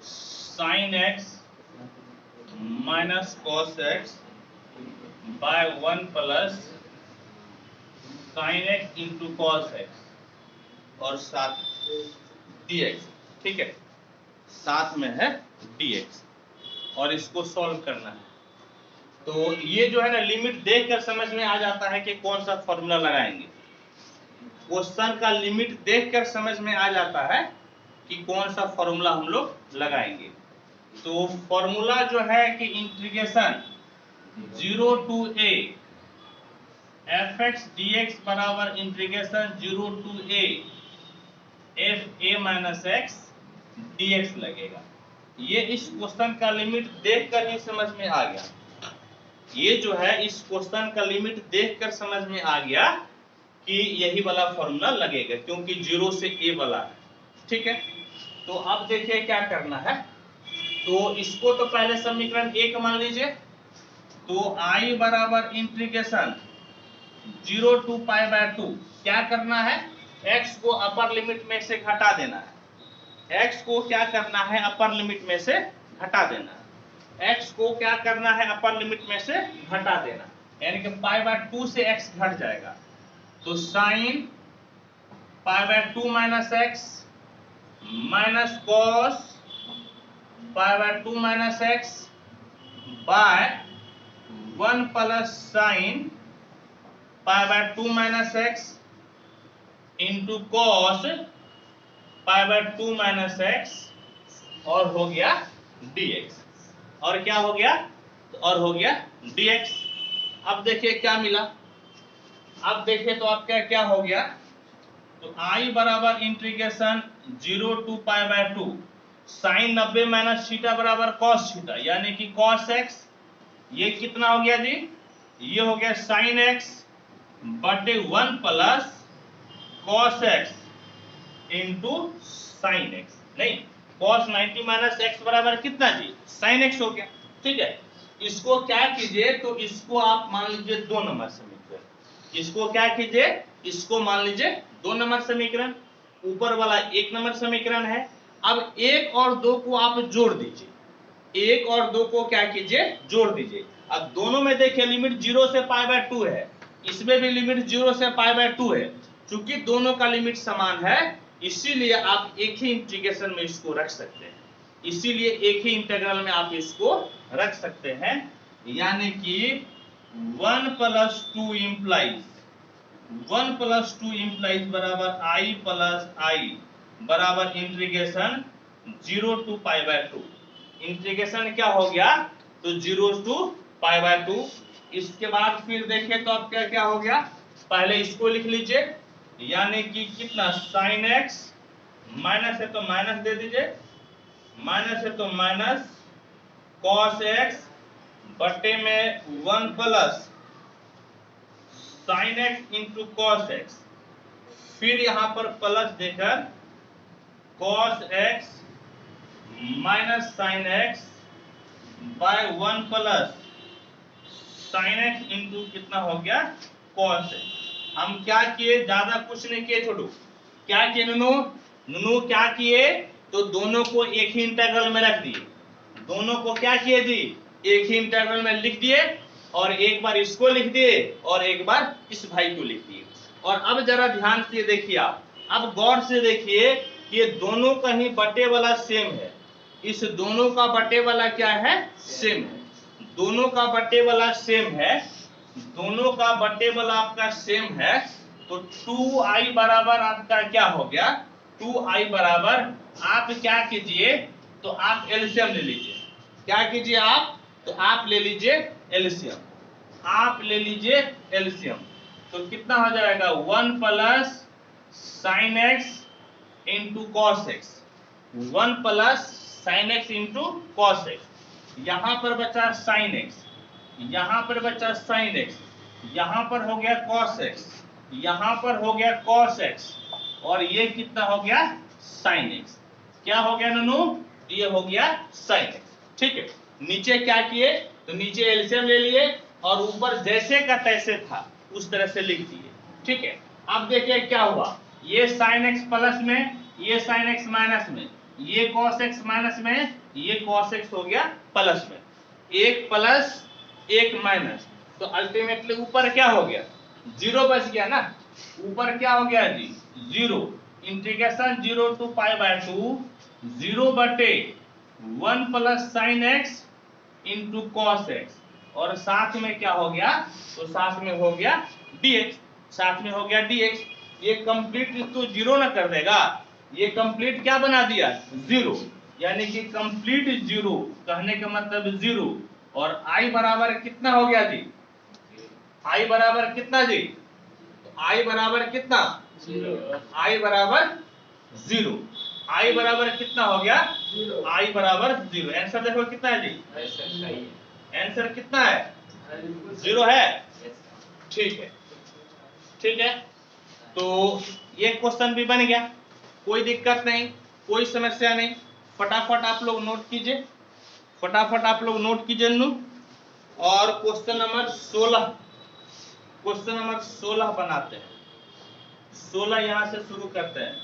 sin x minus cos x by 1 plus sin x into cos x और साथ dx। ठीक है, साथ में है dx और इसको सॉल्व करना है। तो ये जो है ना लिमिट देखकर समझ में आ जाता है कि कौन सा फॉर्मूला लगाएंगे। क्वेश्चन का लिमिट देखकर समझ में आ जाता है कि कौन सा फॉर्मूला हम लोग लगाएंगे। तो फॉर्मूला जो है कि integration 0 to a fx dx बराबर integration 0 to a f a minus x dx लगेगा। ये इस क्वेश्चन का लिमिट देखकर ही समझ में आ गया। ये जो है इस क्वेश्चन का लिमिट देखकर समझ में आ गया कि यही वाला फॉर्मूला लगेगा, क्योंकि 0 से a वाला है। ठीक है, तो अब देखिए क्या करना है। तो इसको तो पहले समीकरण 1 मान लीजिए। तो I बराबर इंटीग्रेशन 0 to pi by 2 क्या करना है, x को अपर लिमिट में से घटा देना है। x को क्या करना है, अपर लिमिट में से घटा देना है। x को क्या करना है, अपर लिमिट में से घटा देना, यानी कि पाई बाय 2 से x घट जाएगा। तो sine pi by 2 minus x minus cos pi by 2 minus x by 1 plus sine pi by 2 minus x into cos pi by 2 minus x और हो गया dx। और क्या हो गया, और हो गया dx। अब देखिए क्या मिला। अब देखिए तो आपका क्या हो गया। तो I बराबर integration 0 to pi by 2 sine 90 minus theta बराबर कॉस थीटा, यानी कि कॉस x। ये कितना हो गया जी, ये हो गया साइन x बटे 1 plus cos x into sine x। नहीं, cos 90 माइनस एक्स बराबर कितना जी, sin x हो गया। ठीक है, इसको क्या कीजिए, तो इसको आप मान लीजिए 2 नंबर समीकरण। इसको क्या कीजिए, इसको मान लीजिए 2 नंबर समीकरण। ऊपर वाला 1 नंबर समीकरण है। अब 1 और 2 को आप जोड़ दीजिए। 1 और 2 को क्या कीजिए, जोड़ दीजिए। अब दोनों में देखिए लिमिट 0 से पाई बाय 2 है, इसमें भी लिमिट 0 से पाई बाय 2 है। चूंकि दोनों का लिमिट समान है, इसीलिए आप एक ही इंटीग्रेशन में इसको रख सकते हैं। इसीलिए एक ही इंटीग्रल में आप इसको रख सकते हैं, यानी कि 1 प्लस 2 इंप्लाइज 1 प्लस 2 इंप्लाइज बराबर I प्लस I बराबर integration 0 to pi by 2। Integration क्या हो गया, तो 0 टू पाई बाय 2। इसके बाद फिर देखें तो अब क्या क्या हो गया, पहले इसको लिख लीजिए, यानी कि कितना साइन x, माइनस है तो माइनस दे दीजिए, माइनस है तो माइनस कॉस x बटे में 1 plus sine x into cos x, फिर यहां पर प्लस देकर cos x minus sine x by 1 plus sine x into कितना हो गया कॉस एक्स। हम क्या किए, ज्यादा कुछ नहीं किए छोटू, क्या किए नुनू क्या किए, तो दोनों को एक ही इंटीग्रल में रख दिए, दोनों को क्या किए जी एक ही इंटीग्रल में लिख दिए, और एक बार इसको लिख दिए और एक बार इस भाई को लिख दिए। और अब जरा ध्यान से देखिए आप, अब गौर से देखिए कि ये दोनों का ही बटे वाला सेम है, इस दोनों का बटे वाला क्या है सेम है, दोनों का बटे वाला सेम है, दोनों का बटे वाला आपका सेम है। तो 2i बराबर आपका क्या हो गया, 2i बराबर आप क्या कीजिए, तो आप एलसीएम ले लीजिए, क्या कीजिए आप, तो आप ले लीजिए एलसीएम, आप ले लीजिए एलसीएम। तो कितना हो जाएगा 1 plus sine x into cos x, 1 plus sine x into cos x, यहां पर बचा साइन एक्स, यहां पर बचा साइन एक्स, यहां पर हो गया कॉस एक्स, यहां पर हो गया कॉस एक्स, और ये कितना हो गया साइन एक्स। क्या हो गया ननू, ये हो गया साइन एक्स। ठीक है, नीचे क्या किए, तो नीचे एलसीएम ले लिए और ऊपर जैसे का तैसे था उस तरह से लिख दिए। ठीक है, अब देखिए क्या हुआ, ये साइन एक्स प्लस में, ये साइन एक्स माइनस में, ये कॉस एक्स माइनस में, ये कॉस एक्स हो गया प्लस में, एक प्लस एक माइनस, तो अल्टीमेटली ऊपर क्या हो गया जीरो बच गया ना, ऊपर क्या हो गया जी zero, integration 0 to pi by 2 0 बटे 1 plus sine x into cos x, और साथ में क्या हो गया, तो साथ में हो गया dx, साथ में हो गया dx। ये कंप्लीट इसको जीरो ना कर देगा, ये कंप्लीट क्या बना दिया जीरो, यानी कि कंप्लीट जीरो कहने का मतलब जीरो। और i बराबर कितना हो गया जी, i बराबर कितना जी, i बराबर कितना i बराबर जीरो, i बराबर कितना हो गया i बराबर जीरो। आंसर देखो कितना है जी, आंसर कितना है जीरो है। ठीक है, ठीक है, तो ये क्वेश्चन भी बन गया, कोई दिक्कत नहीं, कोई समस्या नहीं। फटाफट आप लोग नोट कीजिए, फटाफट आप लोग नोट कीजिए नू। और क्वेश्चन नंबर 16, क्वेश्चन नंबर 16 बनाते हैं, 16 यहां से शुरू करते हैं।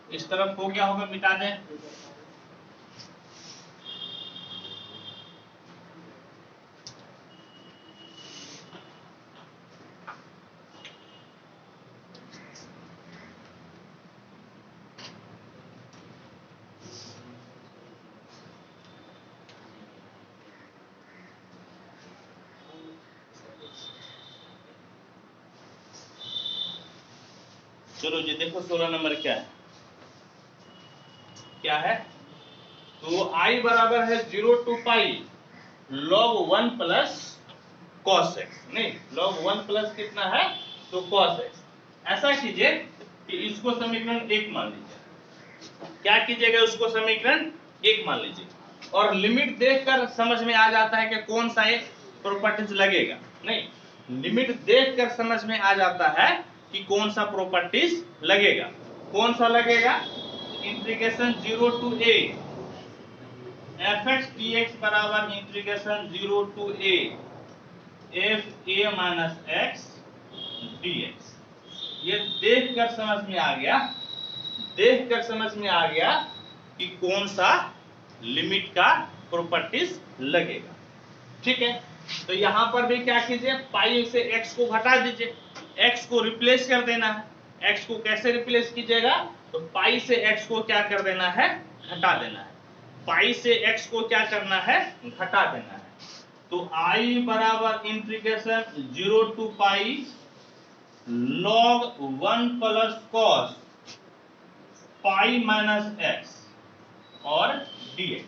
इस तरफ हो गया होगा, मिटा दें। चलो जी देखो 16 नंबर क्या है, क्या है, तो i बराबर है 0 to pi log 1 plus cos x, नहीं log 1 प्लस कितना है तो cos x। ऐसा कीजिए कि इसको समीकरण 1 मान लीजिए, क्या कीजिएगा उसको समीकरण 1 मान लीजिए, और लिमिट देखकर समझ में आ जाता है कि कौन सा एक प्रॉपर्टीज लगेगा, नहीं लिमिट देखकर समझ में आ जाता है कि कौन सा प्रॉपर्टीज लगेगा, कौन सा लगेगा, integration 0 to a fx dx बराबर integration 0 to a f a minus x dx। ये देखकर समझ में आ गया, देखकर समझ में आ गया कि कौन सा लिमिट का प्रॉपर्टीज लगेगा। ठीक है, तो यहां पर भी क्या कीजिए, पाई से x को घटा दीजिए, x को रिप्लेस कर देना है। x को कैसे रिप्लेस कीजिएगा, तो पाई से x को क्या कर देना है, घटा देना है, पाई से x को क्या करना है, घटा देना है। तो i बराबर integration 0 to pi log 1 plus cos पाई माइनस एक्स और dx।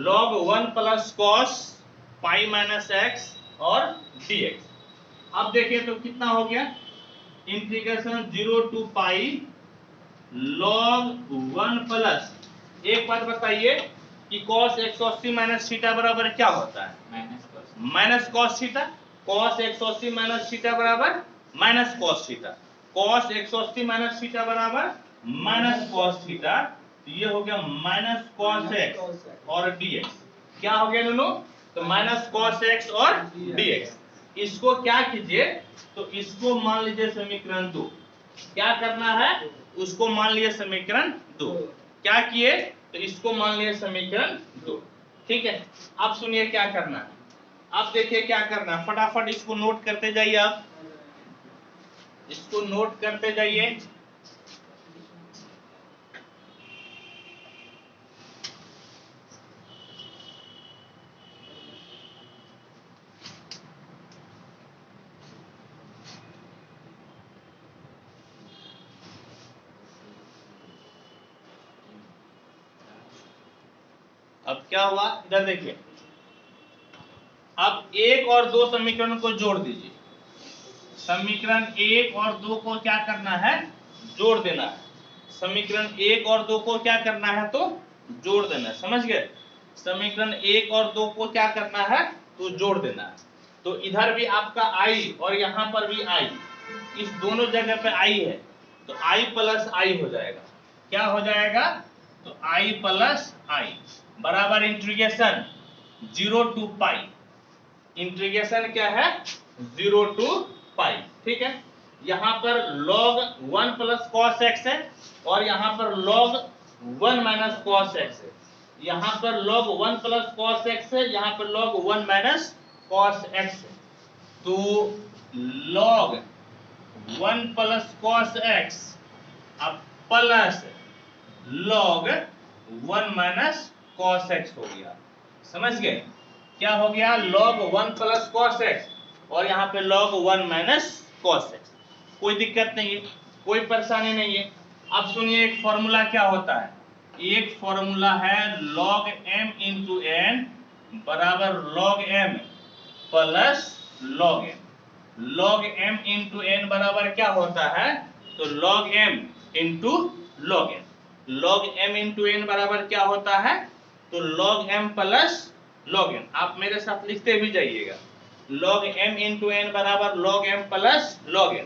log 1 plus cos pi minus x और dx। अब देखिए तो कितना हो गया, integration 0 to pi log 1 plus, एक बात बताइए कि cos 180 माइनस थीटा बराबर क्या होता है? Minus cos theta. cos 180 minus theta बराबर minus cos theta. cos 180 minus theta बराबर माइनस कॉस थीटा। तो ये हो गया माइनस कॉस एक्स और dx। क्या हो गया दोनों? तो माइनस कॉस एक्स और dx। इसको क्या कीजिए, तो इसको मान लीजिए समीकरण 2। क्या करना है, उसको मान लिए समीकरण 2। क्या किए, तो इसको मान लिए समीकरण 2। ठीक है, अब सुनिए क्या करना है। अब देखिए क्या करना है, फटाफट इसको नोट करते जाइए। आप इसको नोट करते जाइए। अब क्या हुआ, इधर देखिए। अब 1 और 2 समीकरण को जोड़ दीजिए। समीकरण 1 और 2 को क्या करना है, जोड़ देना है। समीकरण 1 और 2 को क्या करना है, तो जोड़ देना है। समझ गए? समीकरण 1 और 2 को क्या करना है, तो जोड़ देना है। तो इधर भी आपका i और यहाँ पर भी i, इस दोनों जगह पे i है, तो i प्लस i हो जाएगा। क्या हो जाएगा, तो i प्लस i बराबर इंटीग्रेशन 0 टू पाई। इंटीग्रेशन क्या है, 0 टू पाई। ठीक है, यहाँ पर log 1 प्लस कॉस एक्स है और यहाँ पर log 1 माइनस कॉस एक्स है। यहाँ पर log 1 प्लस कॉस एक्स है, यहाँ पर log 1 माइनस कॉस एक्स है। तो log 1 प्लस कॉस एक्स अब plus log 1 minus cos x हो गया। समझ गए? क्या हो गया, log 1 प्लस कॉस एक्स और यहाँ पे log 1 माइनस कॉस एक्स। कोई दिक्कत नहीं है, कोई परेशानी नहीं है। अब सुनिए, एक फॉर्मूला क्या होता है, एक फॉर्मूला है log m इंटू n बराबर log m plus log n। log m into n बराबर क्या होता है, तो log m into log n। log m into n बराबर क्या होता है, तो log m plus log n। आप मेरे साथ लिखते भी जाइएगा। log m इंटू n बराबर log m plus log n,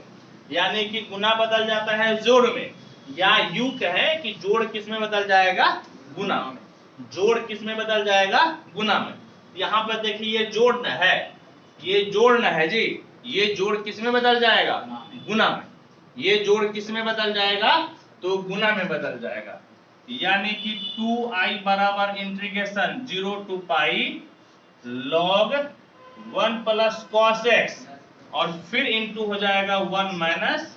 यानी कि गुना बदल जाता है जोड़ में, या यूं कहे कि जोड़ किस में बदल जाएगा, गुना में। जोड़ किस में बदल जाएगा, गुना में। यहाँ पर देखिए ये जोड़ न है, ये जोड़ न है जी, ये जोड़ किस में बदल जाएगा, गुना में। ये जोड़ किस में बदल जाएगा, तो गुना में बदल जाएगा। यानी कि 2i बराबर integration 0 to pi log 1 plus cos x और फिर इंटू हो जाएगा 1 माइनस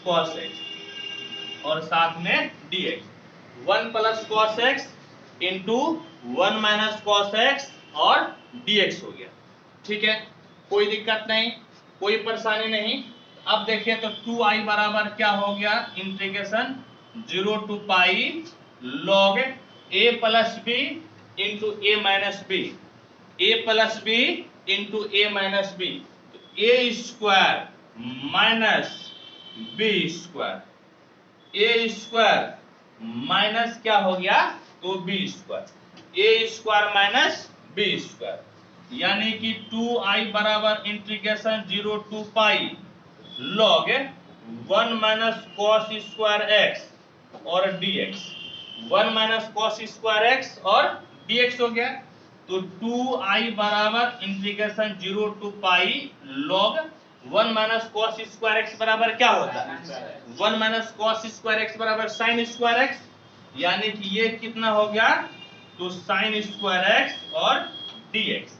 कॉस एक्स और साथ में dx। 1 plus cos x into 1 minus cos x और dx हो गया। ठीक है, कोई दिक्कत नहीं, कोई परेशानी नहीं। अब देखिए तो 2i बराबर क्या हो गया, integration 0 to pi log a plus b into a minus b, a plus b into a minus b. A square minus b square, a square minus क्या हो गया, तो b square. A square minus b square, यानी कि 2i बराबर integration 0 to pi log 1 minus cos square x और dx। 1 minus cos square x और dx हो गया। तो 2i बराबर integration 0 to pi log 1 minus cos square x बराबर क्या होता है, 1 माइनस कॉस स्क्वायर एक्स बराबर साइन स्क्वायर एक्स, यानी कि ये कितना हो गया, तो साइन स्क्वायर एक्स और dx।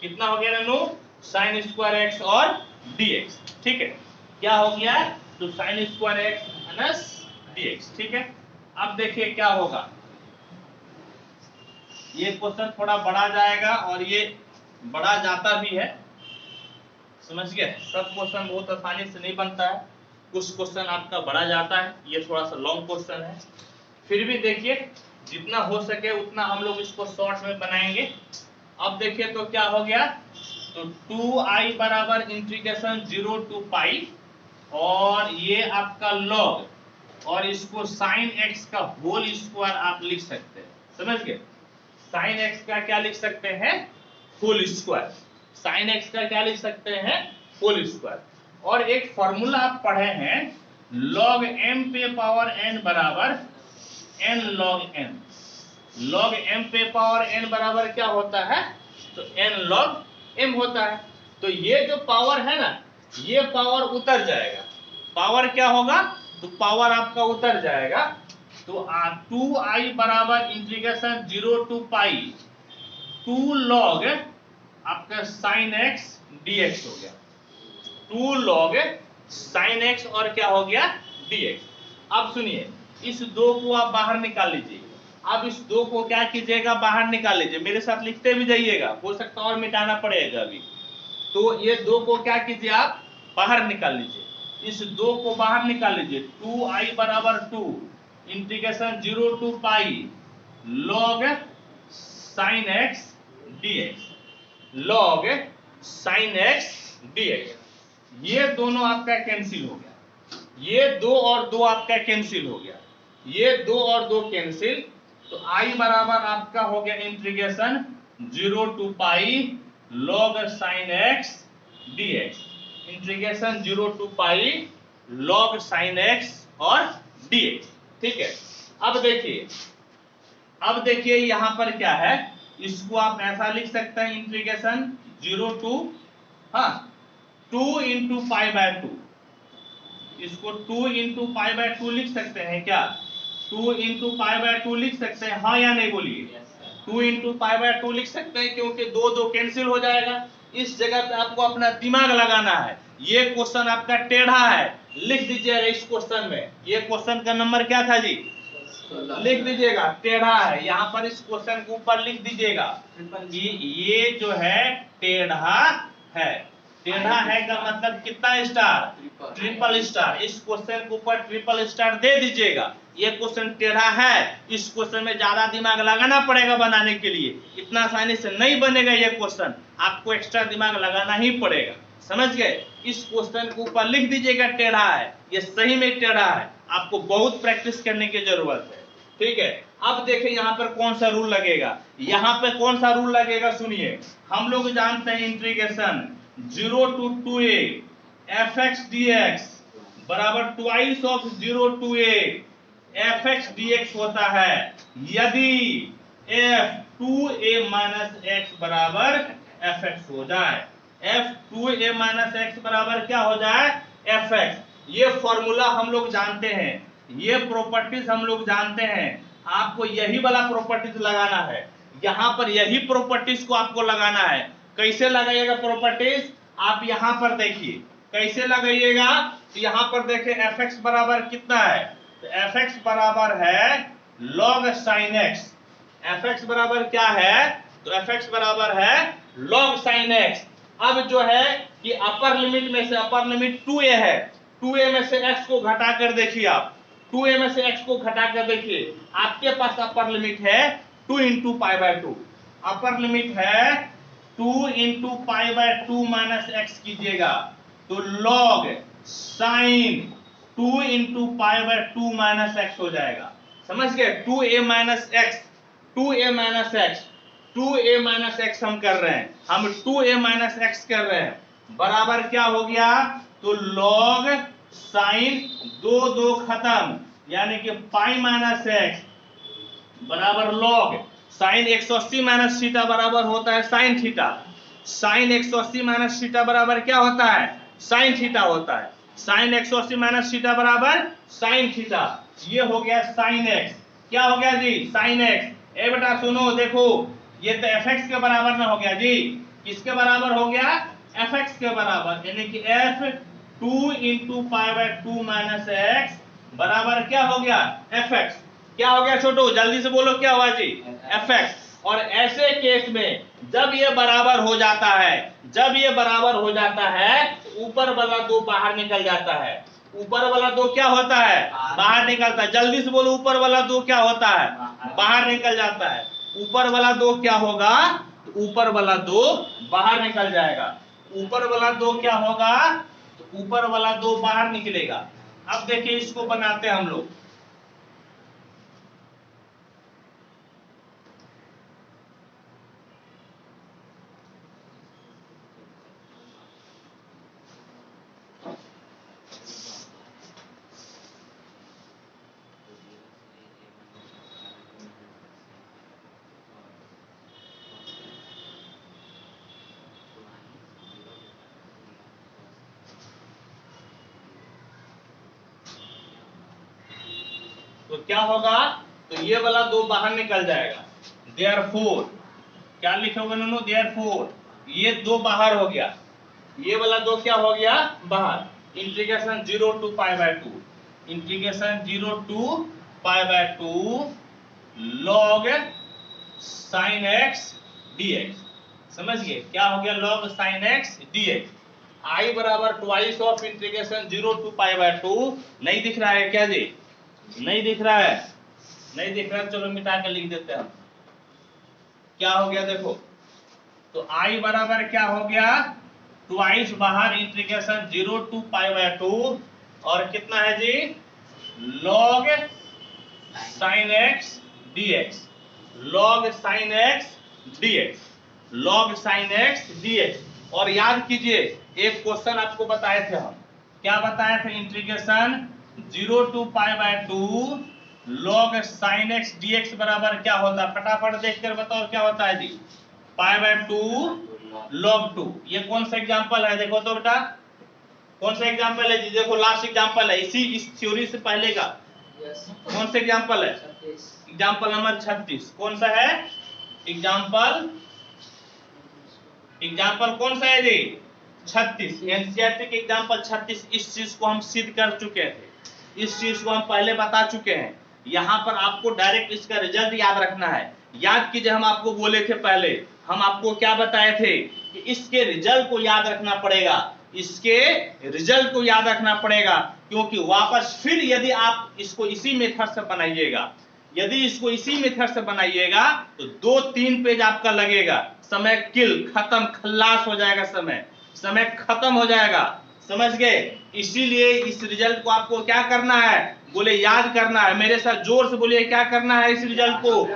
कितना हो गया नन्नू, साइन स्क्वायर एक्स और dx। ठीक है, क्या हो गया, तो sine square x minus dx। ठीक है, अब देखिए क्या होगा, ये क्वेश्चन थोड़ा बड़ा जाएगा और ये बड़ा जाता भी है। समझ गए, सब क्वेश्चन बहुत आसानी से नहीं बनता है। कुछ क्वेश्चन आपका बढ़ा जाता है, ये थोड़ा सा लॉन्ग क्वेश्चन है, फिर भी देखिए जितना हो सके उतना हम लोग इसको शॉर्ट में बनाएंगे। अब देखिए तो क्या हो गया, तो 2i बराबर इंटीग्रेशन 0 टू पाई, और ये आपका लॉग, और इसको साइन एक्स का होल स्क्वायर आप लिख सकते हैं, समझ गए। साइन एक्स का क्या लिख सकते हैं, होल स्क्वायर। साइन एक्स का क्या लिख सकते हैं, होल स्क्वायर। और एक फॉर्मूला आप पढ़े हैं, log m पे पावर n बराबर n log m। log m पे पावर n बराबर क्या होता है, तो n log m होता है। तो ये जो पावर है ना, ये पावर उतर जाएगा। पावर क्या होगा, तो पावर आपका उतर जाएगा। तो 2i बराबर इंटीग्रेशन 0 टू पाई 2 log आपका साइन एक्स dx हो गया, 2 log साइन एक्स और क्या हो गया, dx। अब सुनिए, इस 2 को आप बाहर निकाल लीजिए। अब इस 2 को क्या कीजिएगा, बाहर निकाल लीजिए, मेरे साथ लिखते भी जाइएगा, हो सकता और मिटाना पड़ेगा अभी। तो ये 2 को क्या कीजिए, आप बाहर निकाल लीजिए, इस 2 को बाहर निकाल लीजिए। 2i बराबर 2 integration 0 to pi log sine x dx, log sine x dx। ये दोनों आपका कैंसिल हो गया, ये 2 और 2 आपका कैंसिल हो गया, ये 2 और 2 कैंसिल। तो i बराबर आपका हो गया integration 0 to pi log sine x dx, integration 0 to pi log sine x और dx, ठीक है। अब देखिए यहां पर क्या है, इसको आप ऐसा लिख सकते हैं, integration 0 to 2 into pi by 2, इसको 2 इंटू पाई बाय 2 लिख सकते हैं क्या, 2 इंटू पाई बाय 2 लिख सकते हैं, हाँ या नहीं बोलिए। 2 इंटू पाई बाय 2 लिख सकते हैं, क्योंकि 2 कैंसिल हो जाएगा। इस जगह पे आपको अपना दिमाग लगाना है। ये क्वेश्चन आपका टेढ़ा है, लिख दीजिएगा इस क्वेश्चन में, ये क्वेश्चन का नंबर क्या था जी, लिख दीजिएगा, टेढ़ा है। यहाँ पर इस क्वेश्चन के ऊपर लिख दीजिएगा कि ये जो है टेढ़ा है। टेढ़ा है का मतलब कितना स्टार, ट्रिपल स्टार। इस क्वेश्चन के ऊपर ट्रिपल स्टार दे दीजिएगा। ये क्वेश्चन टेढ़ा है, इस क्वेश्चन में ज्यादा दिमाग लगाना पड़ेगा बनाने के लिए, इतना आसानी से नहीं बनेगा ये क्वेश्चन, आपको एक्स्ट्रा दिमाग लगाना ही पड़ेगा, समझ गए। इस क्वेश्चन के ऊपर लिख दीजिएगा टेढ़ा है, ये सही में टेढ़ा है, आपको बहुत प्रैक्टिस करने की जरूरत है, ठीक है। अब देखिए यहाँ पर कौन सा रूल लगेगा, यहाँ पे कौन सा रूल लगेगा, सुनिए। हम लोग जानते हैं integration 0 to 2a fx dx बराबर twice of 0 to a fx dx होता है, यदि f 2a माइनस x बराबर fx हो जाए। f 2a माइनस x बराबर क्या हो जाए, fx। ये फॉर्मूला हम लोग जानते हैं, ये प्रॉपर्टीज हम लोग जानते हैं, आपको यही वाला प्रॉपर्टीज लगाना है। यहाँ पर यही प्रॉपर्टीज को आपको लगाना है। कैसे लगाइएगा प्रॉपर्टीज, आप यहाँ पर देखिए कैसे लगाइएगा। तो यहाँ पर देखिए fx बराबर कितना है, तो fx बराबर है log sin x। fx बराबर क्या है, तो fx बराबर है log sin x। अब जो है कि अपर लिमिट में से, अपर लिमिट 2a है, 2a में से x को घटा कर देखिए आप, 2a में से x को घटा कर देखिए, आपके पास अपर लिमिट है 2 into pi by 2, upper limit है 2 into pi by 2 minus x कीजिएगा, तो log sine 2 into pi by 2 minus x हो जाएगा, समझ गए। 2a minus x, 2a minus x, 2a minus x हम कर रहे हैं, हम 2a माइनस एक्स कर रहे हैं, बराबर क्या हो गया, तो log साइन 2 खत्म, यानी कि पाई माइनस एक्स बराबर log साइन 180 माइनस थीटा बराबर होता है sine theta. Sine 180 minus theta बराबर क्या होता है, साइन थीटा होता है। साइन 180 माइनस थीटा बराबर साइन थीटा। ये हो गया साइन एक्स, क्या हो गया जी, साइन एक्स। ए बेटा सुनो, देखो ये तो fx के बराबर ना हो गया जी, किसके बराबर हो गया, fx के बराबर, यानी कि f 2 into pi by 2 minus x बराबर क्या हो गया, fx। क्या हो गया छोटू, जल्दी से बोलो क्या हुआ जी, fx। और ऐसे केस में जब ये बराबर हो जाता है, जब ये बराबर हो जाता है, ऊपर वाला 2 बाहर निकल जाता है, ऊपर वाला 2 क्या होता है, बाहर निकलता है। जल्दी से बोलो, ऊपर वाला 2 क्या होता है, बाहर निकल जाता है। ऊपर वाला 2 क्या होगा, तो ऊपर वाला 2 बाहर निकल जाएगा। ऊपर वाला 2 क्या होगा, तो ऊपर वाला 2 बाहर निकलेगा। अब देखिए इसको बनाते हैं हम लोग। तो क्या होगा, तो ये वाला 2 बाहर निकल जाएगा। देयरफॉर क्या लिखोगे नोनो, देयरफॉर ये 2 बाहर हो गया, ये वाला 2 क्या हो गया, बाहर। Integration 0 to π/2, integration 0 to π/2 log sin x dx। समझ गए, क्या हो गया, log sin x dx। I बराबर ट्वाइस ऑफ इंटीग्रेशन 0 to π/2। नहीं दिख रहा है क्या जी, नहीं दिख रहा है, नहीं दिख रहा है, चलो मिटा के लिख देते हैं। क्या हो गया देखो, तो I बराबर क्या हो गया, ट्वाइस बाहर इंटीग्रेशन 0 to π/2 और कितना है जी, log sin x dx, log sin x dx, log sin x dx। और याद कीजिए एक क्वेश्चन आपको बताए थे हम, क्या बताए थे, integration 0 to π/2 log sin x dx बराबर क्या होता है, फटाफट देखकर बताओ क्या होता है जी, π/2 log 2। ये कौन सा एग्जांपल है, देखो तो बेटा कौन सा एग्जांपल है जी, देखो लास्ट एग्जांपल है इस थ्योरी से पहले का। कौन सा एग्जांपल है, एग्जांपल नंबर 36। कौन सा है एग्जांपल कौन सा है जी, 36। एनसीईआरटी के एग्जांपल 36। इस चीज को हम सिद्ध कर चुके थे, इस चीज को हम पहले बता चुके हैं। यहाँ पर आपको डायरेक्ट इसका रिजल्ट याद रखना है। याद कीजिए हम आपको बोले थे पहले, हम आपको क्या बताए थे कि इसके रिजल्ट को याद रखना पड़ेगा, इसके रिजल्ट को याद रखना पड़ेगा, क्योंकि वापस फिर यदि आप इसको इसी मेथड से बनाइएगा, यदि इसको इसी मेथड से बनाइएगा तो 2-3 पेज आपका लगेगा, समय किल खत्म, खल्लास हो जाएगा, समय खत्म हो जाएगा। समझ गए, इसीलिए इस रिजल्ट को आपको क्या करना है, बोले याद करना है। मेरे साथ जोर से बोलिए, क्या करना है, इस रिजल्ट को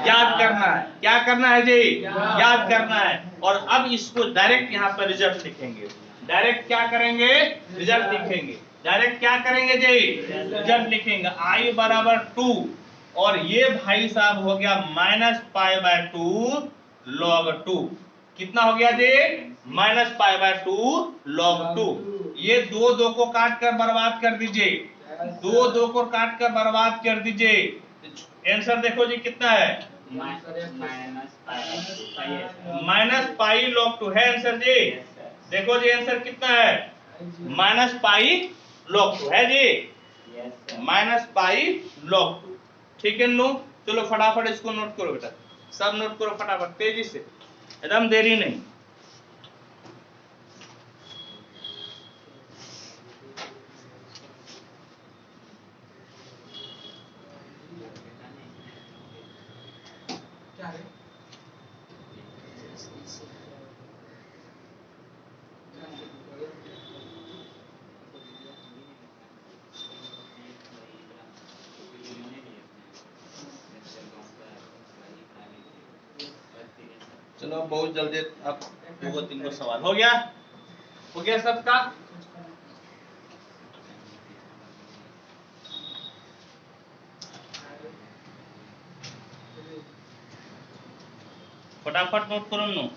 याद करना है। क्या करना है जी, याद करना है। और अब इसको डायरेक्ट यहाँ पर रिजल्ट लिखेंगे, डायरेक्ट क्या करेंगे, रिजल्ट लिखेंगे। डायरेक्ट क्या करेंगे जी, रिजल्ट लिखेंगे। I बराबर 2 और ये भाई साहब हो गया -π/2 log 2। कितना हो गया जी, -π/2 log 2। ये 2 को काट कर बर्बाद कर दीजिए, 2 को काट कर बर्बाद कर दीजिए। आंसर देखो जी कितना है, -π log 2 है आंसर जी। देखो जी आंसर कितना है, -π log 2 है जी, -π log 2। ठीक है नो, चलो फटाफट इसको नोट करो बेटा, सब नोट करो फटाफट तेजी से, एकदम देरी नहीं। चलो बहुत जल्दी, अब 2-3 सवाल हो गया सबका। फटाफट नोट करो नो।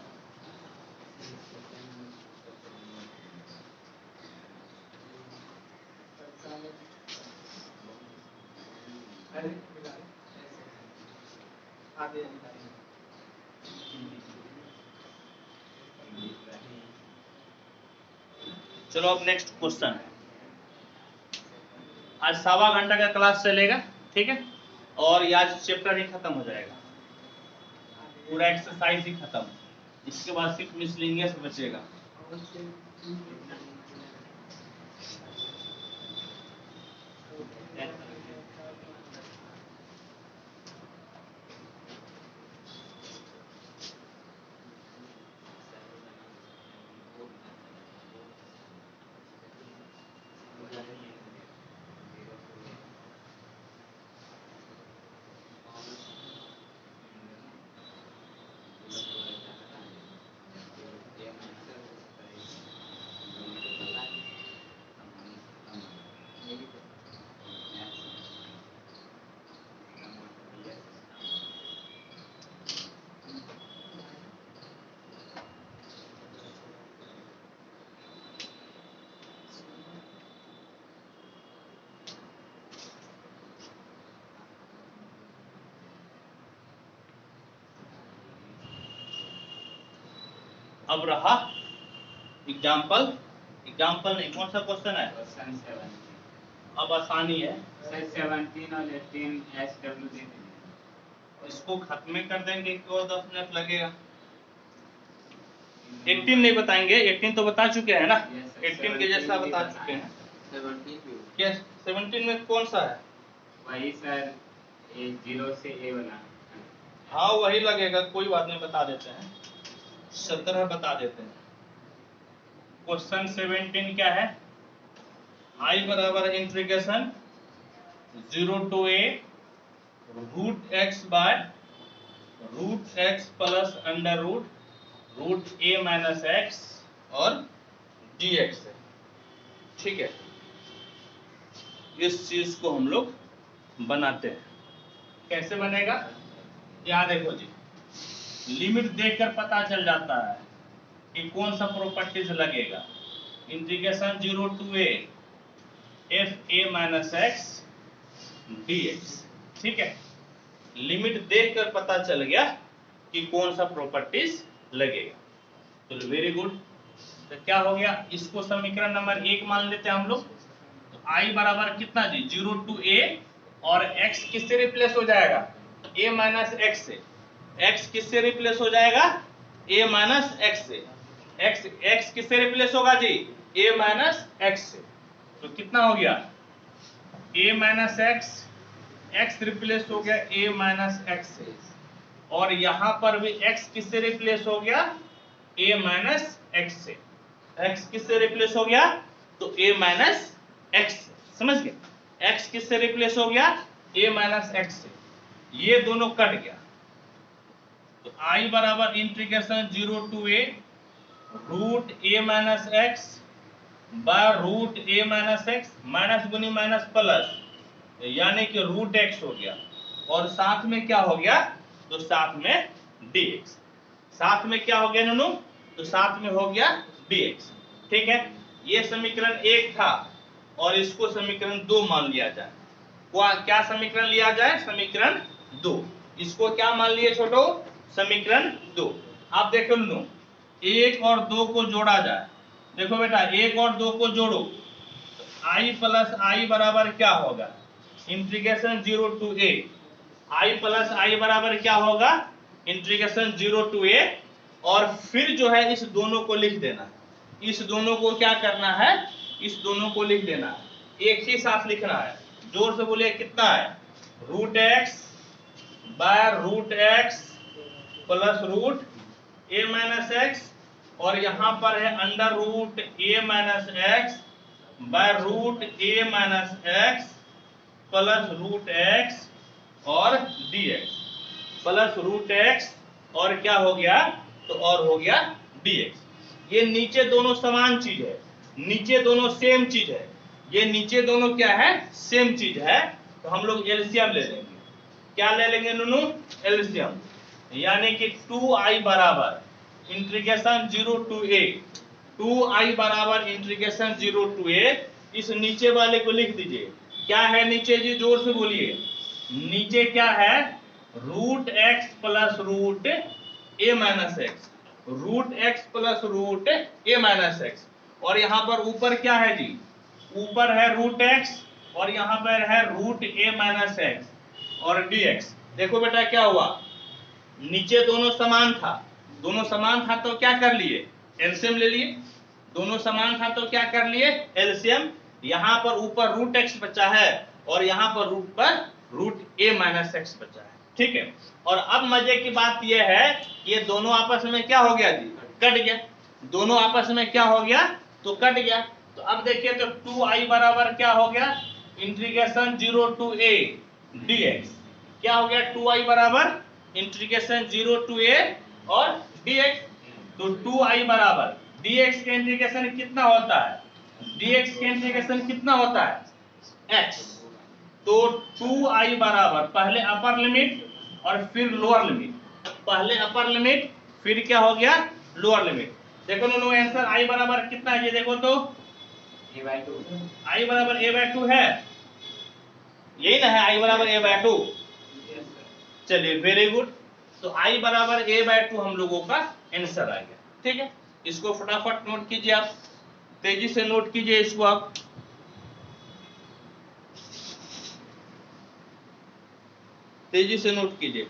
चलो अब नेक्स्ट क्वेश्चन। आज 1.25 घंटा का क्लास चलेगा, ठीक है, और ये आज चैप्टर ही खत्म हो जाएगा, पूरा एक्सरसाइज ही खत्म। इसके बाद सिर्फ मिसलेनियस बचेगा। अब रहा एग्जाम्पल नहीं, कौन सा क्वेश्चन है? क्वेश्चन 17। अब आसानी है, सर 17 और 18 SW दे दीजिए। इसको खत्म कर देंगे कि और 10 मिनट लगेगा। 18 नहीं बताएंगे, 18 तो बता चुके हैं ना, 18 के जैसा बता चुके हैं। 17 में कौन सा है? वही सर 0 से A वाला। हाँ वही लगेगा, कोई बात नहीं, बता देते हैं। 17 बता देते हैं। क्वेश्चन 17 क्या है? I बराबर integration 0 to A root x by root x plus under root A minus x और dx है। ठीक है, इस चीज को हम लोग बनाते हैं। कैसे बनेगा? क्या देखो जी, लिमिट देखकर पता चल जाता है कि कौन सा प्रॉपर्टीज लगेगा। Integration 0 to A F A minus x dx। ठीक है, लिमिट देखकर पता चल गया कि कौन सा प्रॉपर्टीज लगेगा। तो वेरी गुड। तो क्या हो गया, इसको समीकरण नंबर 1 मान लेते हैं हम लोग। तो i बराबर कितना जी? 0 to A और x किससे रिप्लेस हो जाएगा? a माइनस एक्स से। x किससे रिप्लेस हो जाएगा? a माइनस एक्स से। x किससे रिप्लेस होगा जी? a माइनस एक्स से। तो कितना हो गया? a minus x, x replace हो गया a माइनस एक्स से, और यहां पर भी x किससे रिप्लेस हो गया? a माइनस एक्स से। x किससे रिप्लेस हो गया? तो a माइनस एक्स। समझ गए? x किससे रिप्लेस हो गया? a माइनस एक्स से। ये दोनों कट गया। तो i बराबर integration 0 to A root a minus x by root a minus x, minus गुनी माइनस प्लस, यानी कि रूट एक्स हो गया, और साथ में क्या हो गया? तो साथ में dx। साथ में क्या हो गया ननू? तो साथ में हो गया dx। ठीक है, ये समीकरण 1 था और इसको समीकरण 2 मान लिया जाए। क्या समीकरण लिया जाए? समीकरण 2। इसको क्या मान लिए छोटो? समीकरण 2। आप देखो ननू, 1 और 2 को जोड़ा जाए। देखो बेटा, 1 और 2 को जोड़ो तो i प्लस आई बराबर क्या होगा? Integration 0 to A। i प्लस आई बराबर क्या होगा? इंटीग्रेशन 0 to A, और फिर जो है इस दोनों को लिख देना। इस दोनों को क्या करना है? इस दोनों को लिख देना, एक ही साथ लिखना है। जोर से बोलिए, कितना है? Root x by root x plus root a minus x, और यहां पर है under root a minus x by root a minus x plus root x और dx प्लस रूट एक्स, और क्या हो गया? तो और हो गया dx। ये नीचे दोनों समान चीज है, नीचे दोनों सेम चीज है। ये नीचे दोनों क्या है? सेम चीज है। तो हम लोग एलसीएम ले लेंगे। क्या ले लेंगे नूनू? एलसीएम, यानी कि 2i बराबर इंटीग्रेशन 0 to A। 2i बराबर इंटीग्रेशन 0 to A। इस नीचे वाले को लिख दीजिए। क्या है नीचे जी? जोर से बोलिए, नीचे क्या है? Root x plus root a minus x, root x plus root a minus x, और यहां पर ऊपर क्या है जी? ऊपर है रूट एक्स और यहां पर है रूट a माइनस एक्स और dx। देखो बेटा क्या हुआ, नीचे दोनों समान था, दोनों समान था तो क्या कर लिए? एलसीएम ले लिए। दोनों समान था तो क्या कर लिए? एलसीएम। यहां पर ऊपर रूट एक्स बचा है और यहां पर रूट a माइनस एक्स बचा है। ठीक है, और अब मजे की बात यह है, ये दोनों आपस में क्या हो गया जी? कट गया। दोनों आपस में क्या हो गया? तो कट गया। तो अब देखिए, तो 2i बराबर क्या हो गया? Integration 0 to A dx। क्या हो गया? 2i बराबर इंटीग्रेशन 0 to A और dx। तो 2i बराबर dx के इंटीग्रेशन कितना होता है? dx के इंटीग्रेशन कितना होता है? x। तो 2i बराबर पहले अपर लिमिट और फिर लोअर लिमिट, पहले अपर लिमिट फिर क्या हो गया? Lower limit. देखो नो आंसर i बराबर कितना है? ये देखो तो a/2। i बराबर a/2 है, यही ना है? i बराबर a/2। चलिए वेरी गुड। तो i बराबर a/2 हम लोगों का आंसर आ गया। ठीक है। इसको फटाफट नोट कीजिए, आप तेजी से नोट कीजिए इसको, आप तेजी से नोट कीजिए।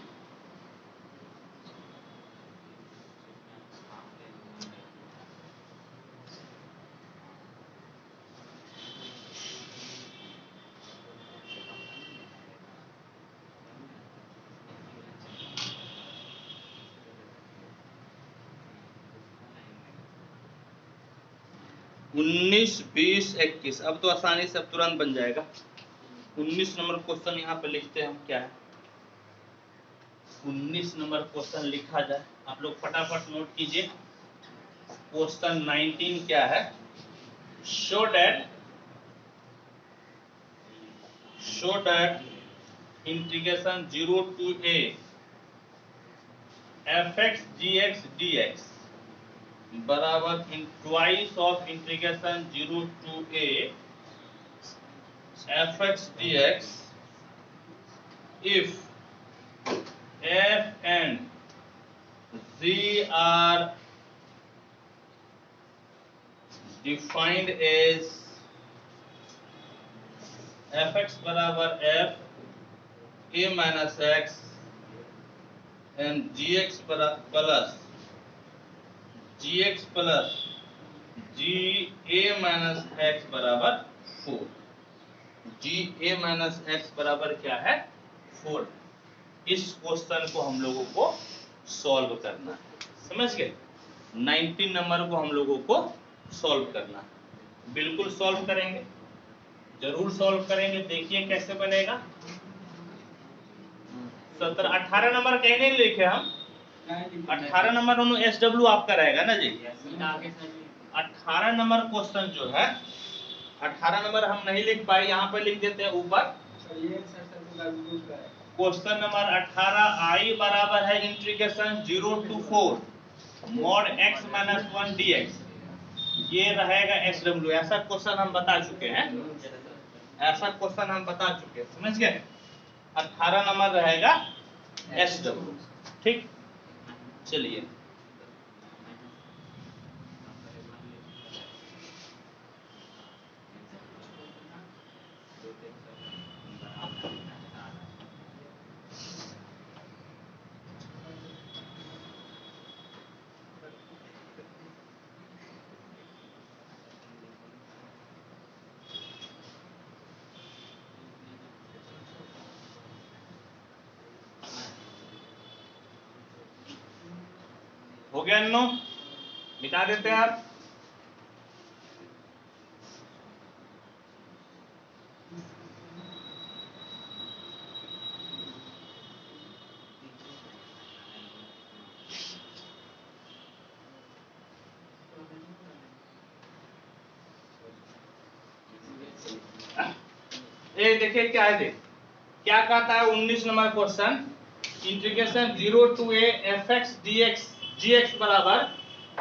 उन्नीस, 20, 21, अब तो आसानी से अब तुरंत बन जाएगा। 19 नंबर क्वेश्चन यहाँ पे लिखते हैं हम, क्या है 19 नंबर क्वेश्चन लिखा जाए, आप लोग फटाफट नोट कीजिए। क्वेश्चन 19 क्या है, show that integration 0 to a fx gx dx बराबर इन twice of integration 0 to a fx dx if f and g are defined as fx बराबर f a minus x and gx plus g a minus x बराबर 4। g a minus x बराबर क्या है 4। इस question को हम लोगों को सॉल्व करना है, समझ गए। 19 नंबर को हम लोगों को सॉल्व करना है, बिल्कुल सॉल्व करेंगे, जरूर सॉल्व करेंगे। देखिए कैसे बनेगा। 17, 18 नंबर कहीं नहीं लिखे हम, 18 नंबर उन्होंने SW आपका रहेगा ना जी। 18 नंबर क्वेश्चन जो है, 18 नंबर हम नहीं लिख पाए, यहाँ पे लिख देते हैं ऊपर। क्वेश्चन नंबर 18 I बराबर है integration 0 to 4 mod x minus 1 dx, ये रहेगा SW। ऐसा क्वेश्चन हम बता चुके हैं, ऐसा क्वेश्चन हम बता चुके हैं, समझ गए। 18 नंबर रहेगा SW, ठीक। चलिए हो गया नो, मिटा देते हैं आप। ये देखिए क्या है, देख क्या कहता है 19 number question, integration 0 to a fx dx gx बराबर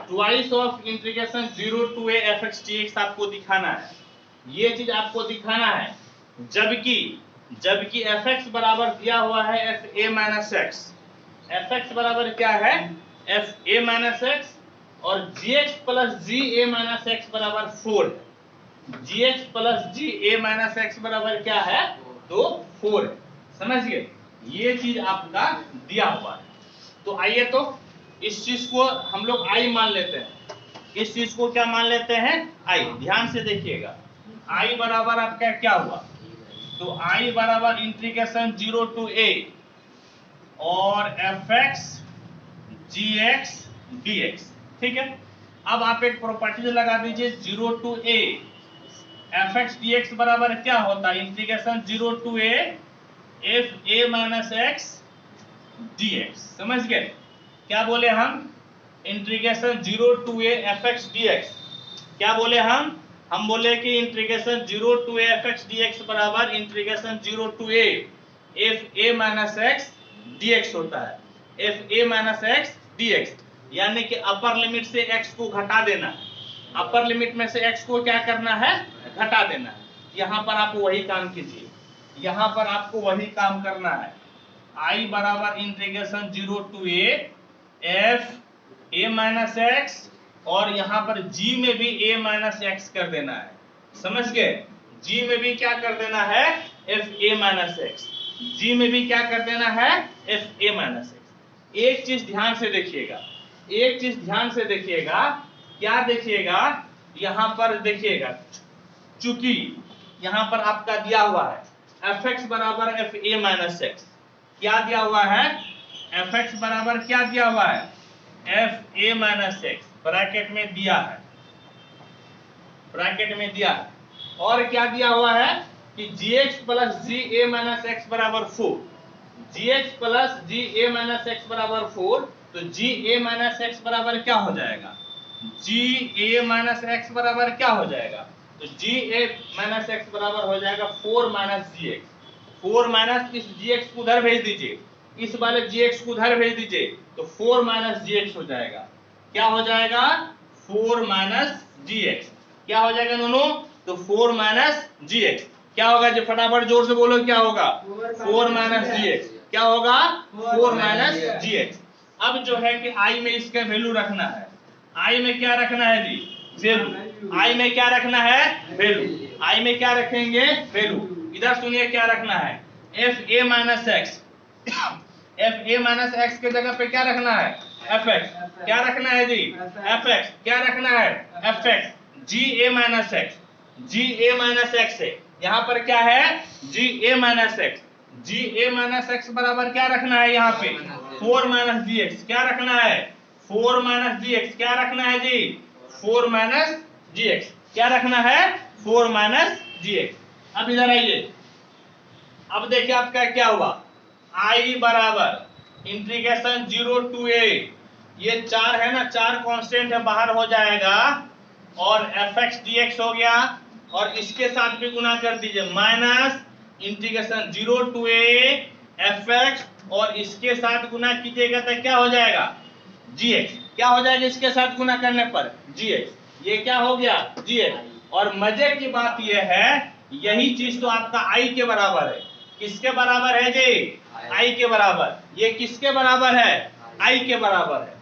twice of integration 0 to a fx dx आपको दिखाना है। ये चीज आपको दिखाना है, जबकि fx बराबर दिया हुआ है fa माइनस x, fx बराबर क्या है fa माइनस x, और gx plus ga minus x बराबर 4 है। gx plus ga minus x बराबर क्या है, तो 4 है, समझ गए। ये चीज आपका दिया हुआ है। तो आइए तो इस चीज को हम लोग i मान लेते हैं, इस चीज को क्या मान लेते हैं i। ध्यान से देखिएगा, i बराबर आपका क्या हुआ, तो i बराबर इंटीग्रेशन 0 to a और fx gx dx, ठीक है। अब आप एक प्रॉपर्टी लगा दीजिए, 0 to a fx dx बराबर क्या होता है, integration 0 to a fa minus x dx, समझ गए। क्या बोले हम, integration 0 to a fx dx, क्या बोले हम बोले कि integration 0 to a fx dx बराबर integration 0 to a fa minus x dx होता है, fa माइनस x dx, यानी कि अपर लिमिट से x को घटा देना, अपर लिमिट में से x को क्या करना है, घटा देना है। यहाँ पर आप वही काम कीजिए, यहाँ पर आपको वही काम करना है। i बराबर integration 0 to a f a minus x और यहाँ पर g में भी a माइनस एक्स कर देना है, समझ गए। g में भी क्या कर देना है, F A minus x, g में भी क्या कर देना है, एफ ए माइनस एक्स। एक चीज ध्यान से देखिएगा, एक चीज ध्यान से देखिएगा, क्या देखिएगा, यहाँ पर देखिएगा, चूंकि यहाँ पर आपका दिया हुआ है एफ एक्स बराबर एफ ए माइनस एक्स, क्या दिया हुआ है, एफ एक्स बराबर क्या दिया हुआ है, F A minus x, bracket में दिया है, ब्रैकेट में दिया है, और क्या दिया हुआ है कि जी एक्स प्लस जी ए माइनस एक्स बराबर 4, जी एक्स प्लस जी ए माइनस एक्स बराबर 4, तो जी ए माइनस एक्स बराबर क्या हो जाएगा, जी ए माइनस एक्स बराबर क्या हो जाएगा, तो जी ए माइनस एक्स बराबर हो जाएगा 4 माइनस जी एक्स, 4 माइनस इस जी एक्स को उधर भेज दीजिए, इस वाले जी एक्स को उधर भेज दीजिए, तो 4 माइनस जी एक्स हो जाएगा, क्या हो जाएगा, 4 माइनस जी एक्स, क्या हो जाएगा दोनों, तो 4 माइनस जी एक्स, क्या होगा, जो फटाफट जोर से बोलो क्या होगा, 4 माइनस जी एक्स, क्या होगा, 4 माइनस जी एक्स। अब जो है कि आई में इसका वैल्यू रखना है, आई में क्या रखना है जी, वैल्यू, आई में क्या रखना है, वैल्यू, आई में क्या रखेंगे, वैल्यू। इधर सुनिए क्या रखना है, F A minus x, F A minus x के जगह पे क्या रखना है, एफ एक्स, क्या रखना है जी, एफ एक्स, क्या रखना है, एफ एक्स, जी ए माइनस एक्स, जी ए माइनस एक्स है, यहाँ पर क्या है, जी ए माइनस एक्स, जी ए माइनस एक्स बराबर क्या रखना है, यहाँ पे 4 माइनस जी एक्स, क्या रखना है, 4 माइनस जी एक्स, क्या रखना है जी, 4 माइनस जी एक्स, क्या रखना है, 4 माइनस जी एक्स। अब इधर आइए, अब देखिए आपका क्या हुआ, आई बराबर इंटीग्रेशन 0 टू ए, ये 4 है ना, 4 कांस्टेंट है, बाहर हो जाएगा, और एफ एक्स डी एक्स हो गया, और इसके साथ भी गुना कर दीजिए, minus integration 0 to a f x, और इसके साथ गुना कीजिएगा तो क्या हो जाएगा, जी एक्स, क्या हो जाएगा इसके साथ गुना करने पर, जी एक्स, ये क्या हो गया, जी एक्स। और मजे की बात यह है, यही चीज तो आपका आई के बराबर है, किसके बराबर है जी, आई के बराबर, ये किसके बराबर है, आई के बराबर है,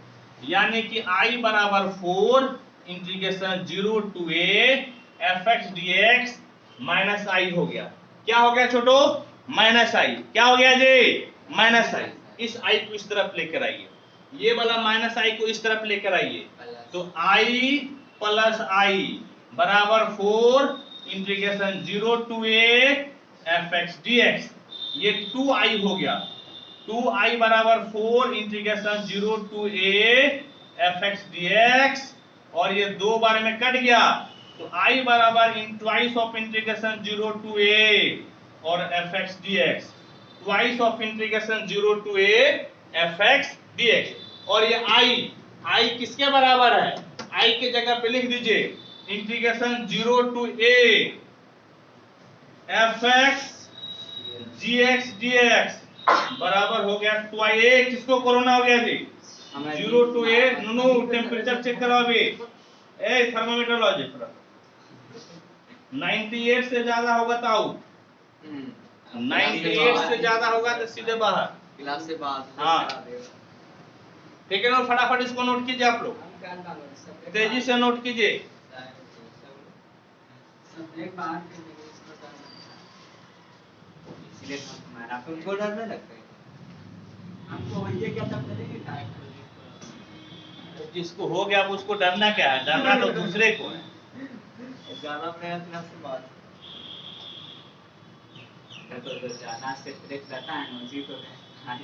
यानी कि आई बराबर 4 integration 0 to a f x d x minus I हो गया, क्या हो गया छोटो, माइनस आई, क्या हो गया जी, माइनस आई। इस आई को इस तरफ लेकर आइए, ये वाला माइनस आई को इस तरफ लेकर आइए, तो आई प्लस आई बराबर 4 integration 0 to a f x d x, ये 2i हो गया, 2i बराबर 4 integration 0 to a f x d x, और ये 2 बार में कट गया, तो i बराबर इन twice of integration 0 to a और f x d x, twice of integration 0 to a f x d x, और ये i किसके बराबर है, i के जगह पे लिख दीजिए integration 0 to a f x g x d x बराबर हो गया 2a, किसको कोरोना हो गया जी, 0 to a, no temperature check करो अभी, ए थर्मामीटर लो जी, 98 से ज्यादा होगा तो आउट, 98 से ज्यादा होगा तो सीधे बाहर, क्लास से बाहर, हाँ ठीक है ना, फटाफट इसको नोट कीजिए आप लोग, तेजी से नोट कीजिए, इसलिए हमारा उनको डर नहीं लगता है, हमको ये क्या तब करेंगे, जिसको हो गया उसको डरना क्या है, डरना तो दूसरे को है, ज्यादा प्रयत्न से बात तो जाना से ट्रिक रहता है उसी को हाँ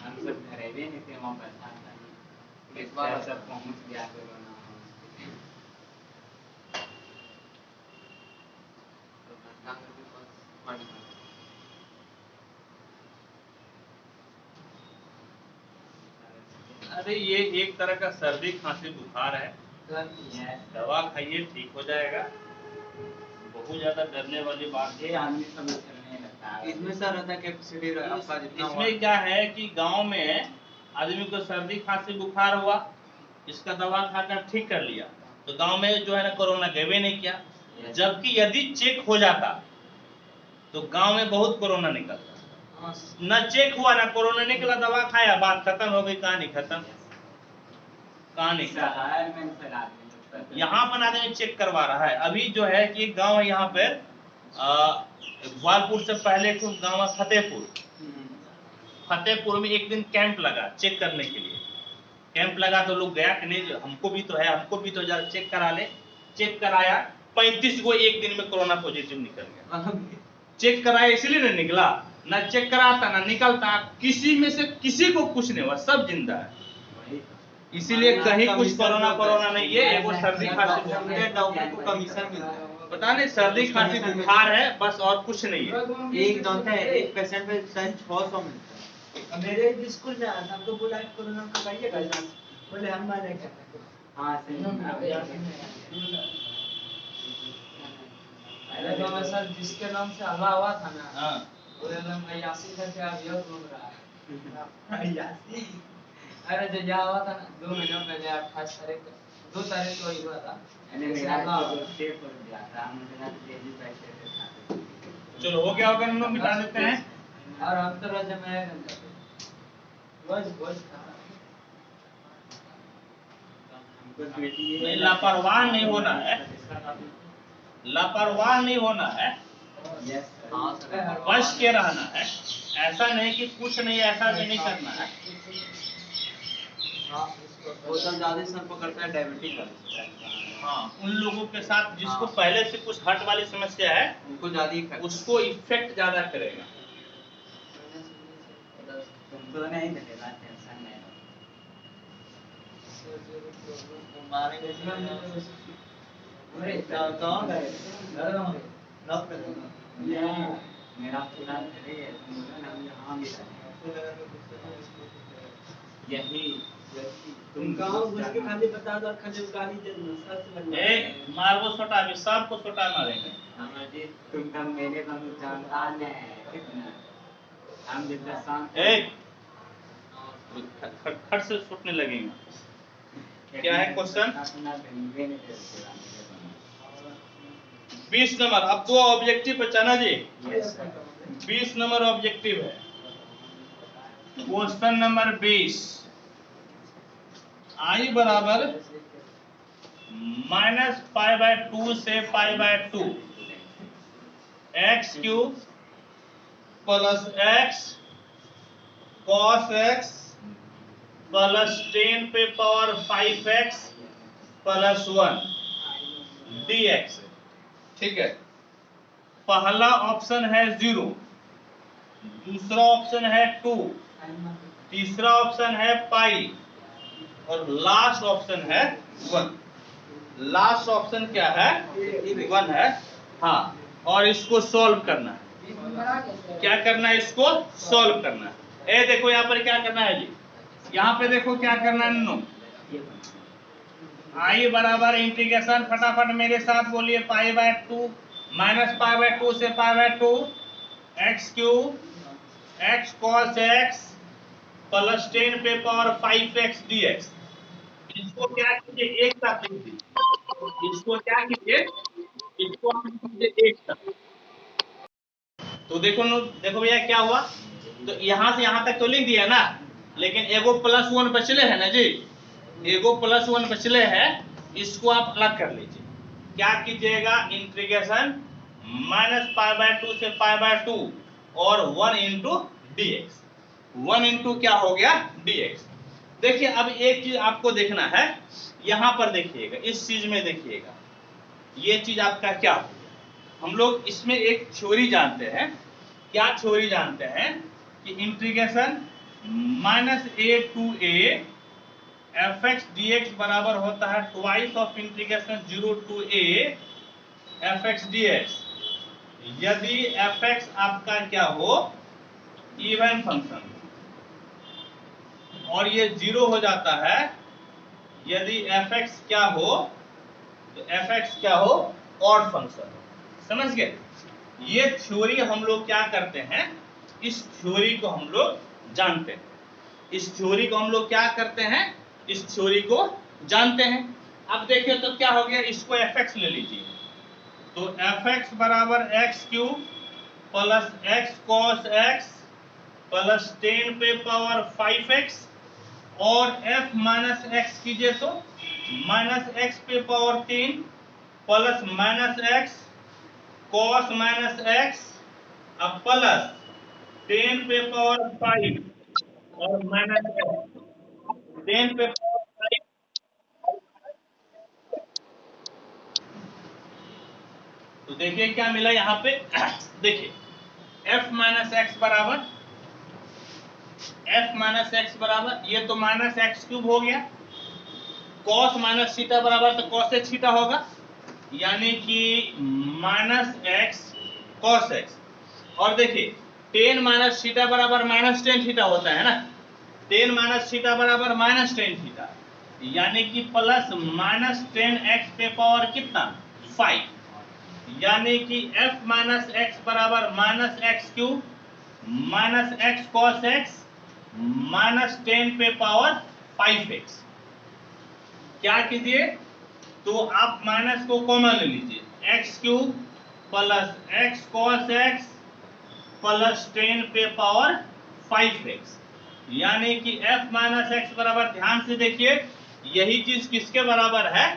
हम सब घरे भी नहीं थे, वहाँ बैठा था, इस बार सब पहुँच गया कोरोना, अरे ये एक तरह का सर्दी खांसी बुखार है, दवा खाइए ठीक हो जाएगा, बहुत ज्यादा डरने वाली बात ये आदमी सब चलने लगता है, इसमें सर होता है कैपेसिटी आपका जितना, इसमें क्या है कि गांव में आदमी को सर्दी खांसी बुखार हुआ, इसका दवा खाकर ठीक कर लिया, तो गांव में जो है ना कोरोना गए नहीं किया, जबकि यदि चेक हो जाता तो गांव में बहुत कोरोना निकलता, न चेक हुआ ना कोरोना निकला, दवा खाया, बात खत्म हो गई, कहानी खत्म, कहानी शहर में फैला देंगे। यहाँ पर आदमी चेक करवा रहा है। अभी जो है कि गांव है यहाँ पे ग्वालपुर से पहले एक गांव है फतेहपुर, फतेहपुर में एक दिन कैंप लगा चेक करने के लिए। कैंप लगा तो लोग गया कि नहीं हमको भी तो है, हमको भी तो जरा चेक करा ले। चेक कराया, 35 को एक दिन में कोरोना पॉजिटिव निकल गया। चेक कराया इसलिए नहीं निकला, ना चेक कराता ना निकलता, किसी में से किसी को कुछ नहीं हुआ, सब जिंदा है। इसीलिए कहीं कुछ कोरोना नहीं है, वो सर्दी खांसी डॉक्टर को कमीशन मिलता है, पता नहीं सर्दी खांसी बुखार है बस, और कुछ नहीं है। एक डॉक्टर है, एक पेशेंट पे 600 मिलता है। मेरे स्कूल में आया था, हमको बोला कोरोना का करिएगा जांच, बोले हम माने क्या। हाँ अरे तो मैं सर जिसके नाम से हल्ला हुआ था ना, हाँ वो एकदम यासीन करके अब यह घूम रहा है। यासीन अरे जो यहाँ हुआ था ना 2 महीने पहले 28 तारीख को, 2 तारीख को ही हुआ था। मेरा तो सेफ हो गया था, मुझे ना तेजी पैसे थे। चलो हो गया होगा, हम लोग मिटा देते हैं। और हम तो रोज में रोज नहीं, लापरवाह नहीं होना है, लापरवाह नहीं होना है, बच के रहना है। ऐसा नहीं कि कुछ नहीं, ऐसा भी नहीं करना है। वो सब ज्यादा सर पकड़ता है डायबिटीज का। हाँ, उन लोगों के साथ जिसको पहले से कुछ हार्ट वाली समस्या है, उनको ज्यादा उसको इफेक्ट ज्यादा करेगा। तुमको नहीं लगेगा, टेंशन नहीं। मेरा पूरा यही तुम गाँव घुस के खाली बता दो, खाली गाली दे दो, सच बन ए मारबो छोटा भी, सबको छोटा मारेंगे। जी तुम तो मेरे को जानता नहीं, हम जितना शांत खट से छूटने लगेंगे। क्या है क्वेश्चन? 20 नंबर। अब 2 ऑब्जेक्टिव बचाना जी। 20 नंबर ऑब्जेक्टिव है। क्वेश्चन नंबर 20, I बराबर -π/2 से π/2 x cube plus x cos x plus 10 पे पावर 5x प्लस 1 dx। ठीक है, पहला ऑप्शन है 0, दूसरा ऑप्शन है 2, तीसरा ऑप्शन है पाई और लास्ट ऑप्शन है 1। लास्ट ऑप्शन क्या है? 1 है। हाँ, और इसको सॉल्व करना है। क्या करना है? इसको सॉल्व करना है। ए देखो यहाँ पर क्या करना है जी, यहाँ पे देखो क्या करना है नो। आई बराबर इंटीग्रेशन, फटाफट मेरे साथ बोलिए, π/2 -π/2 से π/2 x cube x cos x plus 10 पे पावर 5x dx। इसको क्या कीजिए, एक साथ लिख दीजिए। इसको क्या कीजिए, इसको कीजिए एक साथ। तो देखो भैया क्या हुआ, तो यहाँ से यहाँ तक तो लिख दिया ना, लेकिन एगो +1 बचले है ना जी, एगो +1 बचले है, इसको आप अलग कर लीजिए। क्या कीजिएगा, इंटीग्रेशन -π/2 से π/2 और 1 इंटू dx। 1 इंटू क्या हो गया, dx। देखिए अब एक चीज आपको देखना है, यहां पर देखिएगा, इस चीज में देखिएगा, ये चीज आपका क्या हो गया। हम लोग इसमें एक थ्योरी जानते हैं। क्या थ्योरी जानते हैं कि integration -a to a fx dx बराबर होता है twice of integration 0 to a fx dx। यदि fx आपका क्या हो, इवन फंक्शन, और ये 0 हो जाता है यदि fx क्या हो, तो fx क्या हो, ऑड फंक्शन। समझ गए? ये थ्योरी हम लोग क्या करते हैं, इस थ्योरी को हम लोग जानते हैं। इस थ्योरी को हम लोग क्या करते हैं, इस थ्योरी को जानते हैं। अब देखिए तो क्या हो गया, इसको fx ले लीजिए, तो fx बराबर x cube plus x cos x plus 10 पे पावर 5x और f माइनस एक्स कीजिए तो माइनस एक्स पे power 3 plus minus x cos minus x अब प्लस 10 पे पावर 5 और माइनस एक्स 10 पे पावर 5। तो देखिए क्या मिला यहाँ पे देखिए f माइनस एक्स बराबर ये तो माइनस एक्स क्यूब हो गया, कॉस माइनस थीटा बराबर तो कॉस एक्स थीटा होगा, यानी कि माइनस एक्स कॉस एक्स। और देखिए 10 माइनस थीटा बराबर माइनस 10 थीटा होता है ना, 10 माइनस थीटा बराबर माइनस 10 थीटा, यानी कि प्लस माइनस 10 एक्स पे पावर कितना 5, यानी कि f माइनस एक्स बराबर minus x cube minus x cos x minus 10 पे पावर 5x। क्या कीजिए तो आप माइनस को कॉमन ले लीजिए, x cube plus x cos x plus 10 पे पावर 5x, यानी कि f माइनस एक्स बराबर, ध्यान से देखिए यही चीज किसके बराबर है,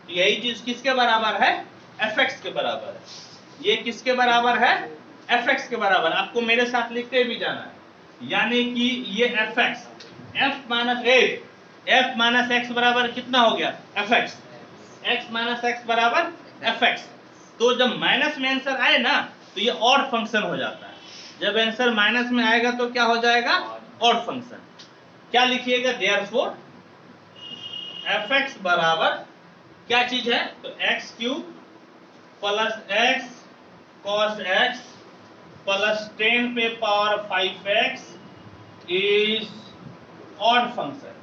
यही चीज किसके बराबर है fx के बराबर है, ये किसके बराबर है fx के बराबर, आपको मेरे साथ लिखते भी जाना है, यानी कि ये fx f माइनस एक्स बराबर कितना हो गया fx, x माइनस एक्स बराबर fx। तो जब माइनस में आंसर आए ना तो ये ऑड फंक्शन हो जाता है, जब आंसर माइनस में आएगा तो क्या हो जाएगा ऑड फंक्शन। क्या लिखिएगा देयरफॉर fx बराबर क्या चीज है तो x cube plus x cos x plus 10 पे power 5x is odd function.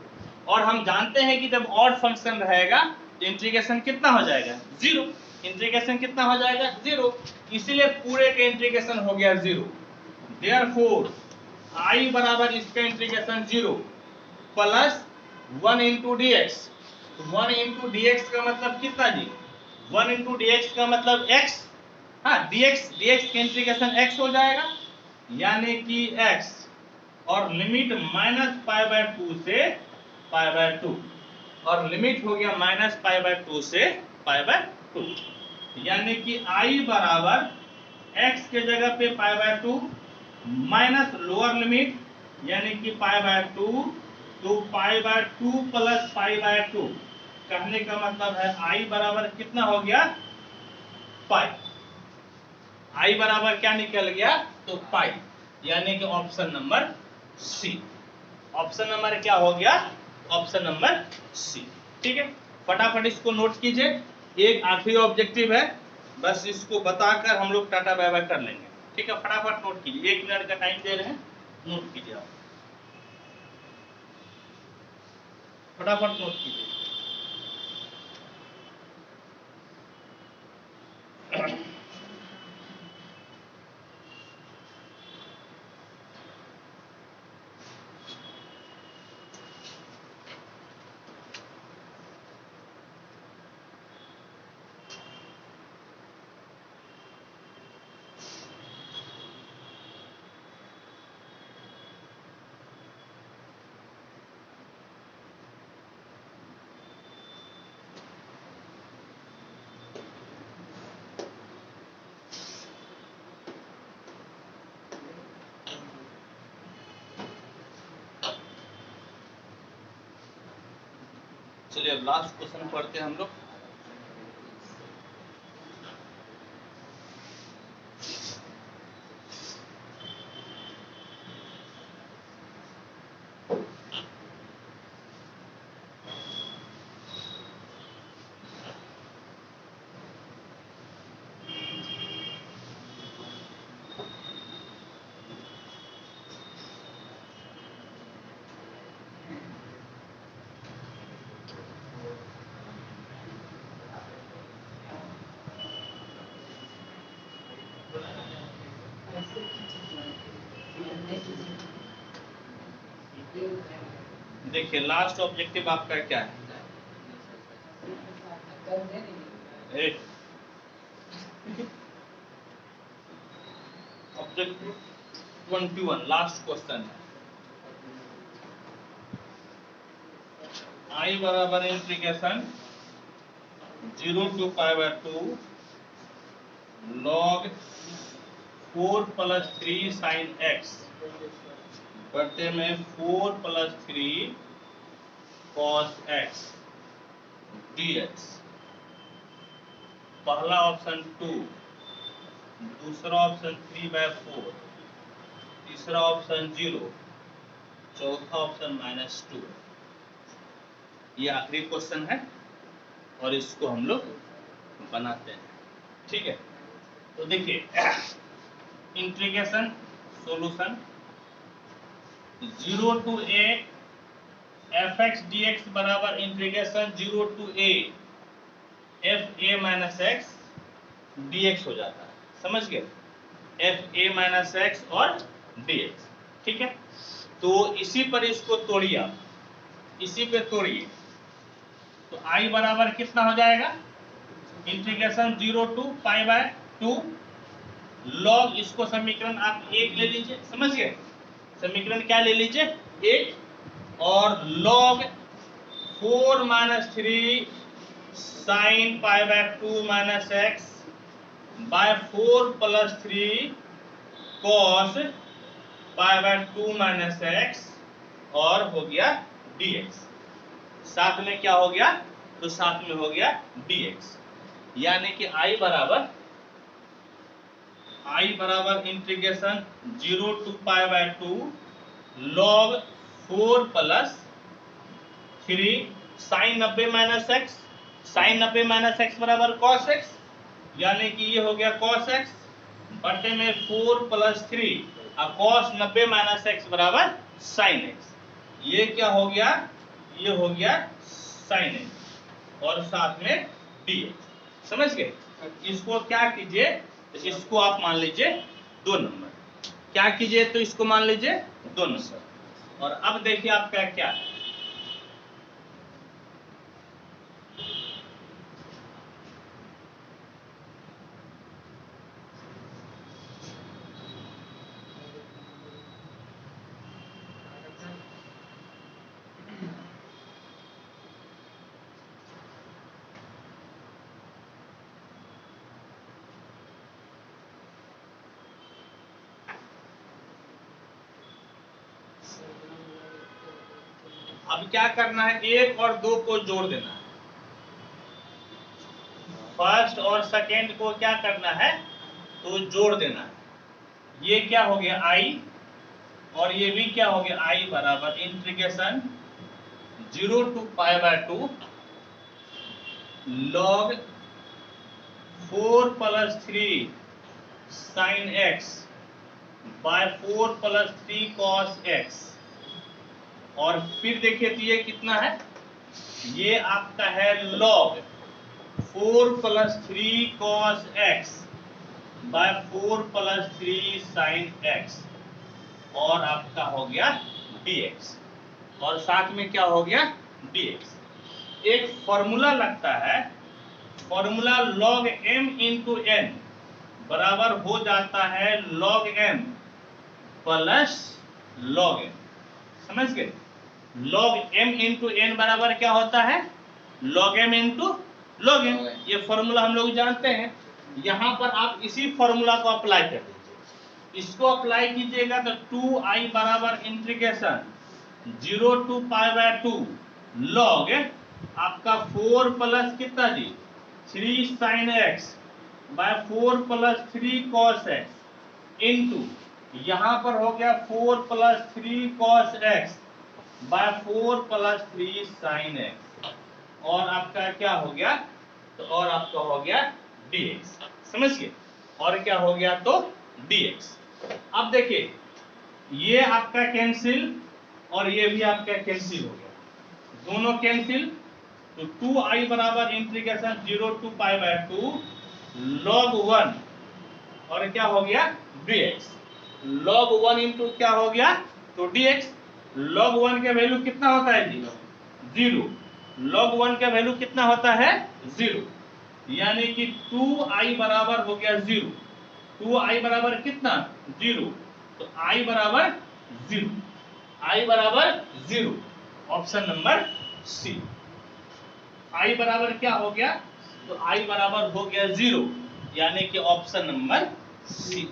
और हम जानते हैं कि जब ऑड फंक्शन रहेगा तो इंटीग्रेशन कितना हो जाएगा जीरो, इंटीग्रेशन कितना हो जाएगा जीरो, इसीलिए पूरे का इंटीग्रेशन हो गया जीरो। देयरफॉर i बराबर इसका integration zero plus 1 into dx, 1 into dx का मतलब कितना जी 1 इंटू dx का मतलब x, हाँ dx का इंटीग्रेशन x हो जाएगा, यानी कि x और लिमिट माइनस पाई बाय 2 से पाई बाय 2 और लिमिट हो गया माइनस पाई बाय 2 से पाई बाय 2, यानी कि i बराबर x के जगह पे पाई बाय 2 माइनस लोअर लिमिट यानी कि पाई बाय 2 तो पाई बाय 2 प्लस पाई बाय 2, कहने का मतलब है i बराबर कितना हो गया पाई, i बराबर क्या निकल गया तो पाई, यानी कि option number c, option number क्या हो गया ऑप्शन नंबर सी। ठीक है, फटाफट इसको नोट कीजिए, एक आखिरी ऑब्जेक्टिव है, बस इसको बताकर हम लोग टाटा बाय बाय कर लेंगे। ठीक है, फटाफट नोट कीजिए, 1 मिनट का टाइम दे रहे हैं, नोट कीजिए आप फटाफट नोट कीजिए। चलिए अब लास्ट क्वेश्चन पढ़ते हैं हम लोग। देखिए लास्ट ऑब्जेक्टिव आपका क्या है, ऑब्जेक्टिव 21 लास्ट क्वेश्चन है। I बराबर integration 0 to pi by 2 log 4 plus 3 sine x बटे में 4 प्लस 3 cos x dx। पहला ऑप्शन 2, दूसरा ऑप्शन 3 बाय 4, तीसरा ऑप्शन 0, चौथा ऑप्शन -2। ये आखिरी क्वेश्चन है और इसको हम लोग बनाते हैं, ठीक है। तो देखिए integration solution 0 to a fx dx बराबर integration 0 to a fa minus x dx हो जाता है, समझ गए, fa माइनस x और dx, ठीक है। तो इसी पर इसको तोड़िए आप, इसी पे तोड़िए, तो i बराबर कितना हो जाएगा, integration 0 to pi by 2 log, इसको समीकरण आप 1 ले लीजिए, समझ गए, समीकरण क्या ले लीजिए 1, और log 4 minus 3 sine pi by 2 minus x by 4 plus 3 cos pi by 2 minus x, और हो गया dx। साथ में क्या हो गया, तो साथ में हो गया dx, यानी कि i बराबर integration 0 to pi by 2 log 4 plus 3 sine 90 minus x, sine 90 minus x बराबर cos x, यानी कि ये हो गया cos x बटे में 4 प्लस 3 और cos 90 माइनस एक्स बराबर sin x। ये क्या हो गया, ये हो गया sin x और साथ में dx, समझ गए। इसको क्या कीजिए, तो इसको आप मान लीजिए 2 नंबर, क्या कीजिए, तो इसको मान लीजिए 2 नंबर। और अब देखिए आपका क्या है, अब क्या करना है, 1 और 2 को जोड़ देना है, फर्स्ट और सेकेंड को क्या करना है, तो जोड़ देना है। ये क्या हो गया i, और ये भी क्या हो गया i बराबर integration 0 to pi by 2 log 4 plus 3 sine x by 4 plus 3 cos x, और फिर देखिए तो ये कितना है, ये आपका है log 4 plus 3 cos x by 4 plus 3 sine x, और आपका हो गया dx, और साथ में क्या हो गया dx। एक फॉर्मूला लगता है, formula log m into n बराबर हो जाता है log m plus log n, समझ गए। log m इंटू n बराबर क्या होता है, log m into log n, ये फॉर्मूला हम लोग जानते हैं। यहाँ पर आप इसी फॉर्मूला को अप्लाई कर दीजिए, इसको अप्लाई कीजिएगा तो 2i बराबर integration 0 to pi by 2 log आपका 4 प्लस कितना जी 3 sine x by 4 plus 3 cos x into यहाँ पर हो गया 4 plus 3 cos x by 4 plus 3 sine x, और आपका क्या हो गया, तो और आपका हो गया dx, समझिए, और क्या हो गया तो dx। अब देखिए ये आपका कैंसिल और ये भी आपका कैंसिल हो गया, दोनों कैंसिल, तो 2i बराबर integration 0 to pi by 2 log 1, और क्या हो गया dx, log 1 इंटू क्या हो गया तो dx। log 1 का वैल्यू कितना होता है जी 0, log 1 का वैल्यू कितना होता है 0, यानी कि 2i बराबर हो गया 0, 2i बराबर कितना 0, तो आई बराबर 0, आई बराबर 0, ऑप्शन नंबर सी। आई बराबर क्या हो गया? तो आई बराबर हो गया 0, यानी कि ऑप्शन नंबर सी,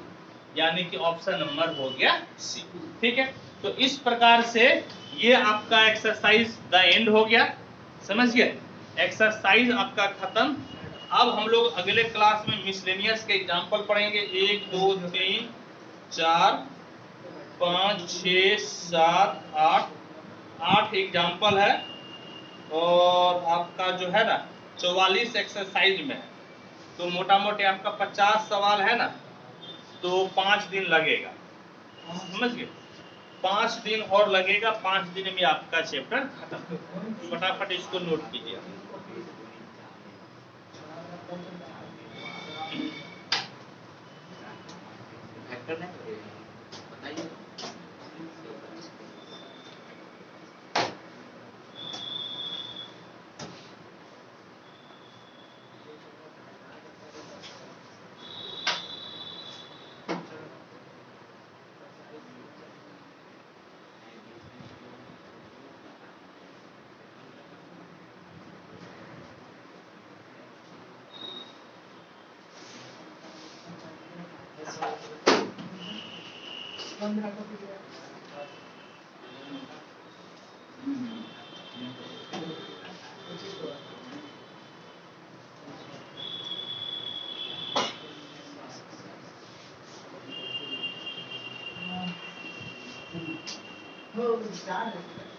यानी कि ऑप्शन नंबर हो गया सी। ठीक है, तो इस प्रकार से ये आपका एक्सरसाइज द एंड हो गया, समझ गए? एक्सरसाइज आपका खत्म। अब हम लोग अगले क्लास में मिसलेनियस के एग्जाम्पल पढ़ेंगे। 1 2 3 4 5 6 7 8 एग्जाम्पल है, और आपका जो है ना 44 एक्सरसाइज में है, तो मोटा मोटी आपका 50 सवाल है ना, तो 5 दिन लगेगा, समझ गए? 5 दिन और लगेगा, 5 दिन में आपका चैप्टर खत्म। फटाफट इसको नोट कीजिए। वेक्टर नहीं करेगा, बताइए। Oh, got it.